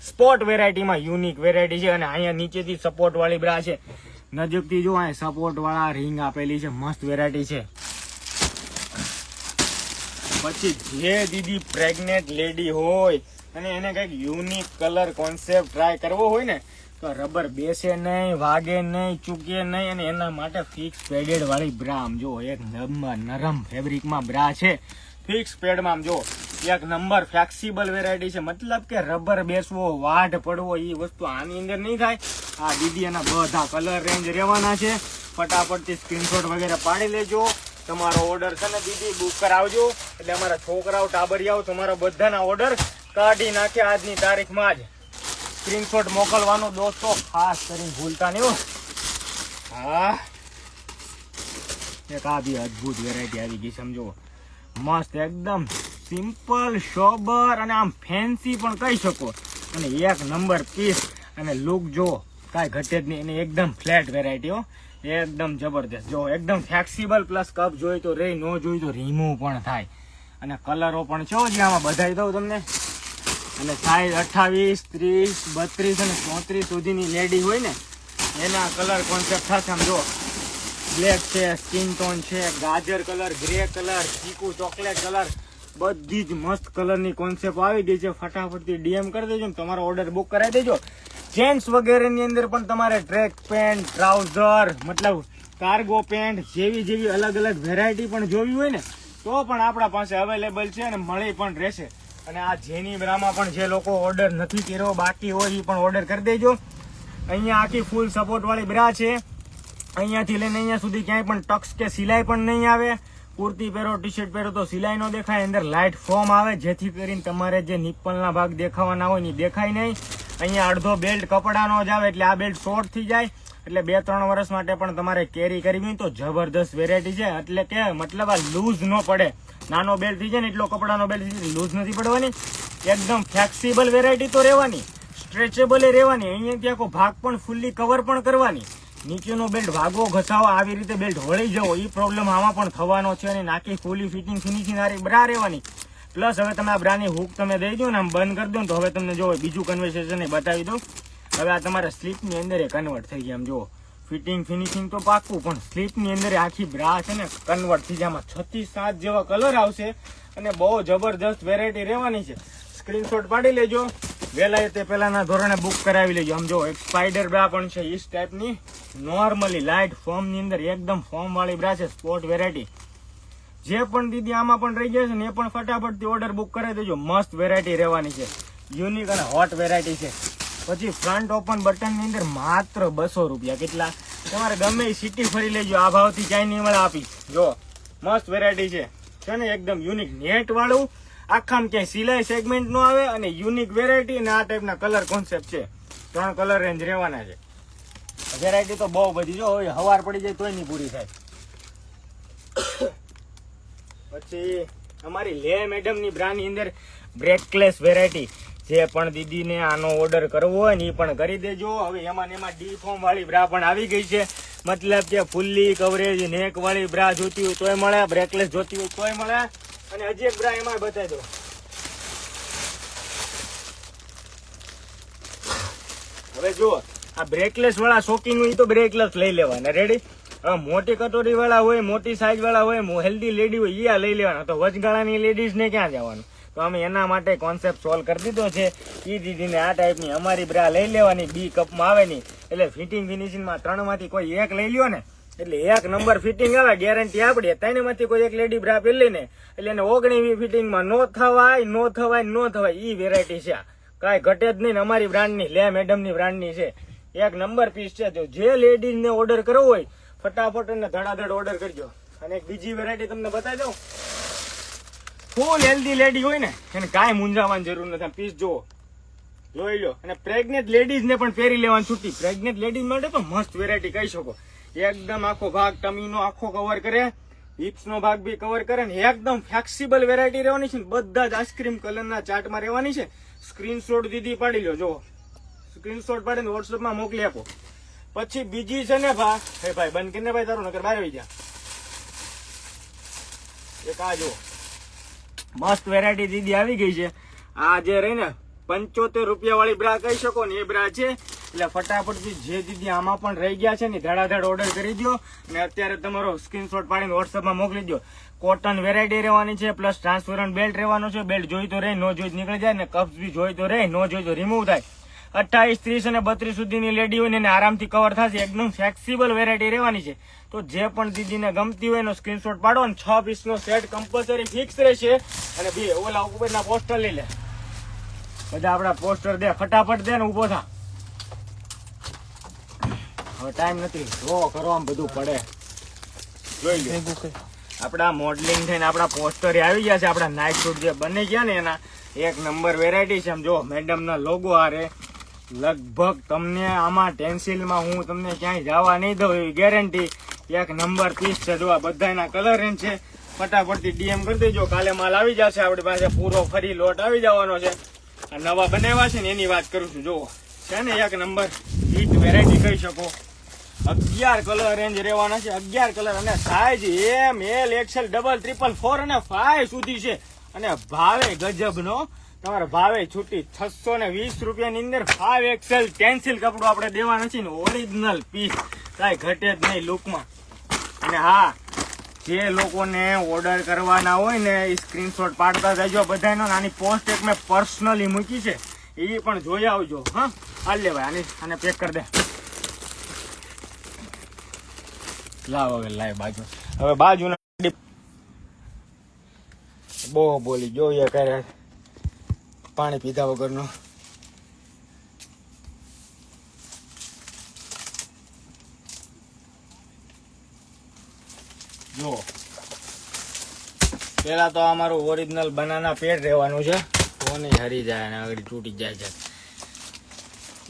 સ્પોર્ટ વેરાયટીમાં યુનિક વેરાયટી છે. અને અહીંયા નીચેથી સપોર્ટ વાળી બ્રા છે. નજીકથી જો અહીંયા સપોર્ટ વાળા રિંગ આપેલી છે. મસ્ત વેરાયટી છે. પછી જે દીદી પ્રેગ્નેન્ટ લેડી હોય અને એને કઈક યુનિક કલર કોન્સેપ્ટ ટ્રાય કરવો હોય ને તો રબર બેસે નહીં, વાગે નહીં, ચૂકે નહીં. અને એના માટે ફિક્સ પેડેડ વાળી બ્રા. આમ જો એક નંબર નરમ ફેબ્રિકમાં બ્રા છે. ફિક્સ પેડમાં આમ જો 1 નંબર ફ્લેક્સિબલ વેરાયટી છે. મતલબ કે રબર બેસવો, વાઢ પડવો એ વસ્તુ આની અંદર નહીં થાય. આ દીદી એના બધા કલર રેન્જ રહેવાના છે. ફટાફટથી સ્ક્રીનશોટ વગેરે પાડી લેજો. તમારો ઓર્ડર છે ને દીદી બુક કરાવજો. એટલે અમારા છોકરાઓ ટાબરિયાઓ તમારા બધાના ઓર્ડર કાઢી નાખે આજની તારીખમાં જ. સ્ક્રીનશોટ મોકલવાનો દોસ્તો ખાસ કરીને ભૂલતા નહીં હો. હા, એક આ બી અદભુત વેરાયટી આવી ગઈ સમજો. મસ્ત એકદમ સિમ્પલ સોબર અને આમ ફેન્સી પણ કહી શકો, અને એક નંબર પીસ અને લુક જો કાંઈ ઘટે જ નહીં. અને એકદમ ફ્લેટ વેરાયટી હો, એકદમ જબરદસ્ત. જો એકદમ ફ્લેક્સિબલ પ્લસ કપ જોઈ તો રે, ન જોઈ તો રિમૂવ પણ થાય. અને કલરો પણ છે જે આમાં બધાઈ દઉં તમને. અને સાઈઝ 28, 30, 32 અને 34 સુધીની લેડી હોય ને એના કલર કોન્સેપ્ટ થશે. આમ જો બ્લેક છે, સ્કિન ટોન છે, ગાજર કલર, ગ્રે કલર, ચીકુ ચોકલેટ કલર, બધી જ મસ્ત કલરની કોન્સેપ્ટ આવી ગઈ છે. ફટાફટથી ડીએમ કરી દેજો ને તમારો ઓર્ડર બુક કરાવી દેજો. જેન્ટ્સ વગેરેની અંદર પણ તમારે ટ્રેક પેન્ટ, ટ્રાઉઝર, મતલબ કાર્ગો પેન્ટ જેવી અલગ અલગ વેરાયટી પણ જોવી હોય ને તો પણ આપણા પાસે અવેલેબલ છે અને મળી પણ રહેશે. અને આ જેની બ્રામાં પણ જે લોકો ઓર્ડર નથી કર્યો બાકી હોય એ પણ ઓર્ડર કરી દેજો. અહીંયા આખી ફૂલ સપોર્ટ વાળી બ્રા છે. અહીંયાથી લઈને અહીંયા સુધી ક્યાંય પણ ટક્સ કે સિલાઈ પણ નહીં આવે. કુર્તી પહેરો, ટી શર્ટ પહેરો તો સિલાઈ ન દેખાય. અંદર લાઇટ ફોર્મ આવે જેથી કરીને તમારે જે નિપ્પલના ભાગ દેખાવાના હોય એ દેખાય નહીં. અહીંયા અડધો બેલ્ટ કપડાનો જ આવે એટલે આ બેલ્ટ શોર્ટ થઈ જાય. એટલે 2-3 વર્ષ માટે પણ તમારે કેરી કરવી તો જબરદસ્ત વેરાયટી છે. એટલે કે મતલબ આ લૂઝ ન પડે. નાનો બેલ્ટ થઈ જાય ને એટલો કપડાનો બેલ્ટ લૂઝ નથી પડવાની. એકદમ ફ્લેક્સિબલ વેરાયટી તો રહેવાની, સ્ટ્રેચેબલ રહેવાની. અહીંયાથી આખો ભાગ પણ ફૂલ્લી કવર પણ કરવાની. નીચેનો બેલ્ટ ભાગો ઘસાવો આવી રીતે બેલ્ટ વળી જવો એ પ્રોબ્લેમ આમાં પણ થવાનો છે. અને નાખી ફૂલી ફિટિંગ ફિનિશિંગ સારી બ્રા રહેવાની. પ્લસ હવે તમે આ બ્રાની હુક તમે દઈ દો ને આમ બંધ કરી દો ને તો હવે તમને જો બીજું કન્વર્સેશન બતાવી દઉં. હવે આ તમારા સ્લીપની અંદર કન્વર્ટ થઈ ગયા. આમ જો ફિટિંગ ફિનિશિંગ તો પાકું પણ સ્લીપની અંદર આખી બ્રા છે ને કન્વર્ટ થઈ જાય. આમાં 6-7 જેવા કલર આવશે અને બહુ જબરદસ્ત વેરાયટી રહેવાની છે. સ્ક્રીનશોટ પાડી લેજો. વહેલા તે પહેલાના ધોરણે બુક કરાવી લેજો. આમ જો એક સ્પાઈડર બ્રા પણ છે એ ટાઈપની નોર્મલી લાઇટ ફોર્મની અંદર એકદમ ફોર્મ વાળી બ્રા છે. સ્પોર્ટ વેરાયટી જે પણ દીદી આમાં પણ રહી જાય છે ને એ પણ ફટાફટથી ઓર્ડર બુક કરાવી દેજો. મસ્ત વેરાયટી રહેવાની છે, યુનિક અને હોટ વેરાયટી છે. પછી ફ્રન્ટ ઓપન બટનની અંદર માત્ર 200 રૂપિયા. કેટલા? તમારે ગમે એ સિટી ફરી લેજો. આ ભાવથી ક્યાંય નહીં મળે આપીશ. જો મસ્ત વેરાયટી છે ને એકદમ યુનિક નેટ વાળું. આખામાં ક્યાંય સિલાઈ સેગમેન્ટ નો આવે અને યુનિક વેરાયટી અને આ ટાઈપના કલર કોન્સેપ્ટ છે. 3 કલર રેન્જ રહેવાના છે. વેરાયટી તો બહુ બધી જો હવાર પડી જાય તોય નહીં પૂરી થાય. પછી અમારી લે મેડમની બ્રાન્ડની અંદર બ્રેકલેસ વેરાયટી જે પણ દીદીને આનો ઓર્ડર કરવો હોય ને એ પણ કરી દેજો. હવે એમાં ડી ફોર્મ વાળી બ્રા પણ આવી ગઈ છે. મતલબ કે ફુલ્લી કવરેજ નેક વાળી બ્રા જોતી હોય તોય મળે, બ્રેકલેસ જોતી હોય તોય મળે. અને હજી એક બ્રા એમાં બતાવી દો. હવે જુઓ આ બ્રેકલેસ વાળા શોખીન હોય તો બ્રેકલેસ લઈ લેવાના. રેડી? હવે મોટી કટોરી વાળા હોય, મોટી સાઈઝ વાળા હોય, હેલ્ધી લેડી હોય એ લઈ લેવાના. તો વચગાળાની લેડીઝ ને ક્યાં જવાનું? તો અમે એના માટે કોન્સેપ્ટ સોલ્વ કરી દીધો છે. એ દીદીને આ ટાઈપની અમારી બ્રા લઈ લેવાની. બી કપમાં આવે નહીં એટલે ફિટિંગ ફિનિશિંગમાં 3 માંથી કોઈ એક લઈ લ્યો ને એટલે 1 નંબર ફિટિંગ આવે. ગેરંટી આપડી. 3 માંથી કોઈ એક લેડી બ્રા પહેરી ને એટલે એને 19 ફિટિંગમાં નો થવાય ઈ વેરાયટી છે. કાંઈ ઘટે જ નહીં. અમારી બ્રાન્ડની લે મેડમની બ્રાન્ડની છે. 1 નંબર પીસ છે. તો જે લેડીઝને ઓર્ડર કરવો હોય ફટાફટ અને ધડાધડ ઓર્ડર કરજો. અને એક બીજી વેરાયટી તમને બતાવી દઉં. ફૂલ હેલ્ધી લેડી હોય ને એને કાંઈ મૂંઝાવાની જરૂર નથી. પીસ જુઓ, જોઈ લો. અને પ્રેગ્નેન્ટ લેડીઝને પણ પહેરી લેવાની છૂટી. પ્રેગ્નેન્ટ લેડીઝ માટે તો મસ્ત વેરાયટી કહી શકો. એકદમ આખો ભાગ ટમીનો આખો કવર કરે, હિપ્સનો ભાગ બી કવર કરે ને એકદમ ફ્લેક્સિબલ વેરાયટી રહેવાની છે. બધા જ આઈસ્ક્રીમ કલરના ચાર્ટમાં રહેવાની છે. સ્ક્રીનશોટ દીદી પાડી લો. જો સ્ક્રીનશોટ પાડીને વોટ્સઅપમાં મોકલી આપો. પછી બીજી છે ને ભાઈ બંધ કરીને ભાઈ તારું નકર બહાર આવી જા. એક આ જો મસ્ત વેરાયટી દીદી આવી ગઈ છે. આ જે રહી ને 75 રૂપિયા વાળી બ્રા કહી શકો ને એ બ્રા છે. એટલે ફટાફટથી જે દીદી આમાં પણ રહી ગયા છે ને ધડાધડ ઓર્ડર કરી દો. અને અત્યારે તમારો સ્ક્રીનશોટ પાડીને વોટ્સઅપમાં મોકલી દો. કોટન વેરાયટી રહેવાની છે. પ્લસ ટ્રાન્સપરન્ટ બેલ્ટ રહેવાનો છે. બેલ્ટ જોઈ તો રહે, નો જોઈ નીકળી જાય ને કપ્સ બી જોઈ તો રહે, નો જોઈ તો રિમૂવ થાય. 28, 30 અને 32 સુધીની લેડી હોય ને એને આરામથી કવર થશે. એકદમ ફ્લેક્સિબલ વેરાયટી રહેવાની છે. તો જે પણ દીદીને ગમતી હોય એનો સ્ક્રીનશોટ પાડો ને 6 પીસનો સેટ કમ્પલસરી ફિક્સ રહેશે. અને બે ઓલા ઉપરના પોસ્ટર લઈ લે. બધા આપડા પોસ્ટર દે ફટાફટ દે ને ઉભો થા. હવે ટાઈમ નથી. ડ્રો કરો આમ બધું પડે. જોઈ લો આપડા મોડલિંગ થઈને આપડા પોસ્ટર આવી ગયા છે. આપડા નાઇટ શૂટ જે બની ગયા ને એના એક નંબર વેરાયટી છે. આમ જો મેડમ ના લોગો આરે લગભગ તમને આમાં ટેન્સિલમાં હું તમને ક્યાંય જવા નહીં દઉં એવી ગેરંટી. એક નંબર પીસ છે. જો આ બધાના કલર રેન્જ છે. ફટાફટથી ડીએમ કરી દેજો. કાલે માલ આવી જશે આપણી પાસે, પૂરો ફરી લોટ આવી જવાનો છે. આ નવા બનાવ્યા છે ને એની વાત કરું છું. જો છે ને એક નંબર હીટ વેરાયટી કહી શકો. 11 કલર રેન્જ રહેવાના છે. 11 કલર અને size M L XL double triple 4 અને 5 સુધી છે. અને ભાવે ગજબનો. તમારે ભાવે છૂટી 620 રૂપિયાની અંદર 5 એક્સેલ ટેન્સિલ કપડું આપણે દેવાના છે ને ઓરિજિનલ પીસ. કાંઈ ઘટે જ નહીં લુકમાં. અને હા, જે લોકોને ઓર્ડર કરવાના હોય ને એ સ્ક્રીનશોટ પાડતા જજો બધાનો. આની પોસ્ટ એક મેં પર્સનલી મૂકી છે, એ પણ જોઈ આવજો. હા, હાલ લે ભાઈ, આને પેક કરી દે. લાવ હવે લાવ બાજુ. હવે બાજુ બહુ બોલી જોઈએ કરે પાણી પીધા વગરનો. જો પેલા તો અમારું ઓરિજિનલ બનાના પેડ રહેવાનું છે. તો નહીં હરી જાય અને આગળ તૂટી જાય છે.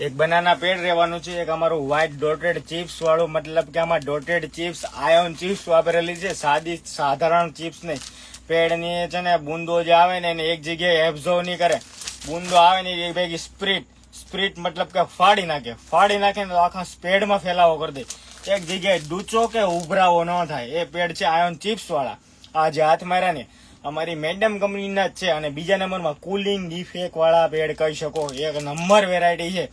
એક બનાના પેડ રહેવાનું છે. એક અમારું વ્હાઈટ ડોટેડ ચિપ્સ વાળું, મતલબ કે આમાં ડોટેડ ચિપ્સ આયોન ચિપ્સ વાપરેલી છે. સાદી સાધારણ ચિપ્સ નહીં. પેડની છે ને બૂંદો જે આવે ને એને એક જગ્યાએ એબ્ઝોર્વ નહીં કરે. બૂંદો આવે ને એ ભેગી સ્પ્રિટ મતલબ કે ફાડી નાખે ને તો આખા પેડમાં ફેલાવો કરી દે. એક જગ્યાએ ડૂચો કે ઉભરાવો ન થાય. એ પેડ છે આયોન ચિપ્સ વાળા. આ જે હાથ માર્યા ને અમારી મેડમ કંપનીના જ છે. અને બીજા નંબરમાં કુલિંગ ઇફેક્ટ વાળા પેડ કહી શકો. એક નંબર વેરાયટી છે.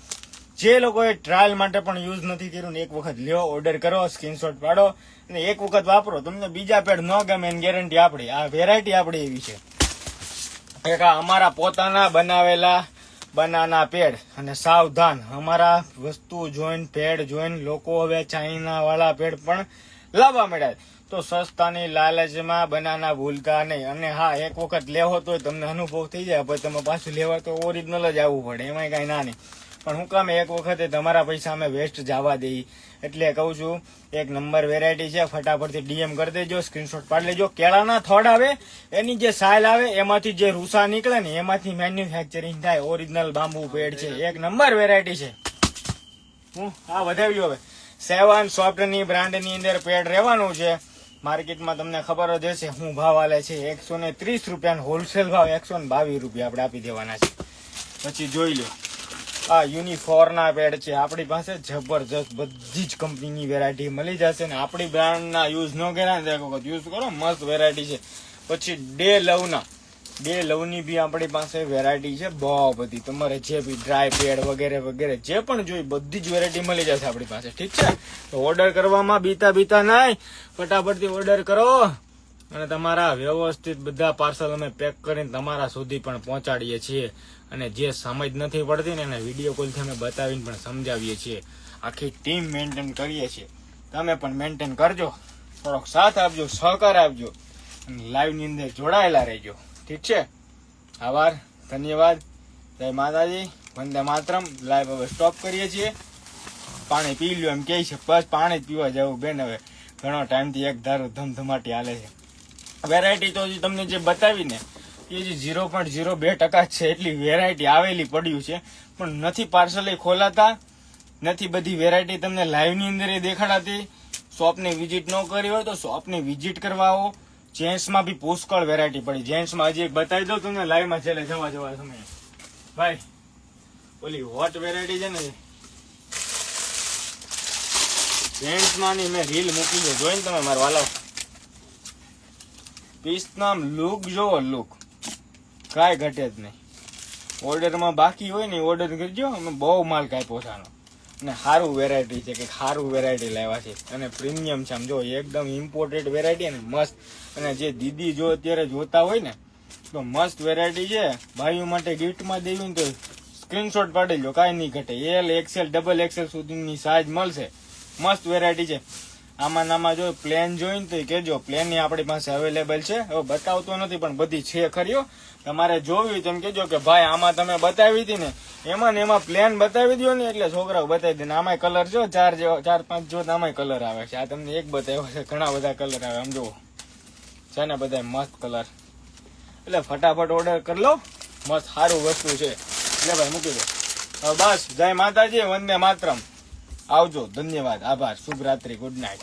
જે લોકોએ ટ્રાયલ માટે પણ યુઝ નથી કર્યું ને એક વખત લ્યો, ઓર્ડર કરો, સ્ક્રીનશોટ પાડો અને એક વખત વાપરો. તમને બીજા પેડ ન ગમે એની ગેરંટી આપણી. આ વેરાયટી આપણી એવી છે. એક અમારા પોતાના બનાવેલા બનાના પેડ. અને સાવધાન, અમારા વસ્તુ જોઈને પેડ જોઈને લોકો હવે ચાઇના વાળા પેડ પણ લાવવા મળ્યા. તો સસ્તાની લાલચમાં બનાના ભૂલતા નહીં. અને હા, એક વખત લેવો તો તમને અનુભવ થઈ જાય, પછી તમે પાછું લેવા તો ઓરિજિનલ જ આવવું પડે. એમાં કઈ ના નહીં. પણ હું કામ એક વખતે તમારા પૈસા અમે વેસ્ટ જવા દઈ. એટલે કહું છું, એક નંબર વેરાયટી છે. ફટાફટથી ડીએમ કરી દેજો, સ્ક્રીનશોટ પાડી લેજો. કેળાના થોડ આવે, એની જે સાઇલ આવે એમાંથી જે રૂસા નીકળે ને એમાંથી મેન્યુફેક્ચરિંગ થાય. ઓરિજિનલ બાંબુ પેડ છે. એક નંબર વેરાયટી છે. હું હા વધાવી લો. હવે 7 સોફ્ટની બ્રાન્ડની અંદર પેડ રહેવાનું છે. માર્કેટમાં તમને ખબર જ હશે શું ભાવ આલે છે. 130 રૂપિયા હોલસેલ ભાવ 122 રૂપિયા આપણે આપી દેવાના છે. પછી જોઈ લો, આ યુનિફોર્મના પેડ છે આપણી પાસે. જબરજસ્ત બધી જ કંપનીની વેરાયટી મળી જશે. ને આપણી બ્રાન્ડના યુઝ ન કર્યા ને એક વખત યુઝ કરો, મસ્ત વેરાયટી છે. પછી ડે લવની બી આપણી પાસે વેરાયટી છે બહુ બધી. તમારે જે બી ડ્રાય પેડ વગેરે વગેરે જે પણ જોઈ બધી જ વેરાયટી મળી જશે આપણી પાસે. ઠીક છે, તો ઓર્ડર કરવામાં બીતા નહીં, ફટાફટથી ઓર્ડર કરો. અને તમારા વ્યવસ્થિત બધા પાર્સલ અમે પેક કરીને તમારા સુધી પણ પહોંચાડીએ છીએ. અને જે સમજ નથી પડતી ને એને વિડીયો કોલથી અમે બતાવીને પણ સમજાવીએ છીએ. આખી ટીમ મેન્ટેન કરીએ છીએ. તમે પણ મેન્ટેન કરજો, થોડોક સાથ આપજો, સહકાર આપજો અને લાઈવની અંદર જોડાયેલા રહેજો. ઠીક છે, આભાર, ધન્યવાદ, જય માતાજી, વંદે માતરમ. લાઈવ હવે સ્ટોપ કરીએ છીએ. પાણી પી લ્યો એમ કહે છે, બસ પાણી જ પીવા જવું બેન. હવે ઘણો ટાઈમથી એક ધારું ધમધમાટી હાલે છે. વેરાયટી તો તમને જે બતાવી ને એ જે 0.02% છે એટલી વેરાયટી આવેલી પડ્યું છે. પણ નથી પાર્સલ ખોલાતા, નથી બધી વેરાયટી તમને લાઈવની અંદર દેખાડાતી. શોપની વિઝિટ ન કરી હોય તો શોપની વિઝિટ કરવા આવો. જેન્ટ્સમાં બી પુષ્કળ વેરાયટી પડી. જેન્ટ્સમાં હજી એક બતાવી દઉં તમને લાઈવમાં છેલ્લે જવા સમયે. ભાઈ ઓલી હોટ વેરાયટી છે ને જેન્ટ્સમાં ની મેં રીલ મૂકી છે, જોઈને તમે મારા વાલો. પીસના લુક જોવો, લુક કાંઈ ઘટે જ નહીં. ઓર્ડરમાં બાકી હોય ને ઓર્ડર કરજો, અમે બહુ માલ કાપ્યો છે આનો. અને સારું વેરાયટી છે, કે સારું વેરાયટી લાવ્યા છે અને પ્રીમિયમ છે. આમ જો એકદમ ઇમ્પોર્ટેડ વેરાયટી અને મસ્ત. અને જે દીદી જો અત્યારે જોતા હોય ને તો મસ્ત વેરાયટી છે. ભાઈઓ માટે ગિફ્ટમાં દેવી ને તો સ્ક્રીનશોટ પાડી લો, કાંઈ નહીં ઘટે. એલ એક્સેલ ડબલ એક્સેલ સુધીની સાઇઝ મળશે. મસ્ત વેરાયટી છે. આમાં જો પ્લેન જોઈને તો કેજો, પ્લેનની આપણી પાસે અવેલેબલ છે. હવે બતાવતો નથી પણ બધી છે ખરીઓ. તમારે જોવી તેમ કેજો કે ભાઈ આમાં તમે બતાવી હતી ને એમાં પ્લેન બતાવી દો ને એટલે છોકરાઓ બતાવી દે. આમાં કલર જો 4-5 જો આમાં કલર આવે છે. આ તમને એક બતાવ્યો છે, ઘણા બધા કલર આવે. આમ જુઓ છે ને બધા મસ્ત કલર. એટલે ફટાફટ ઓર્ડર કરી લો. મસ્ત સારું વસ્તુ છે. લે ભાઈ મૂકી દો. હવે બસ જય માતાજી, વંદે માતરમ. આવજો, ધન્યવાદ, આભાર, શુભ રાત્રિ, ગુડ નાઇટ.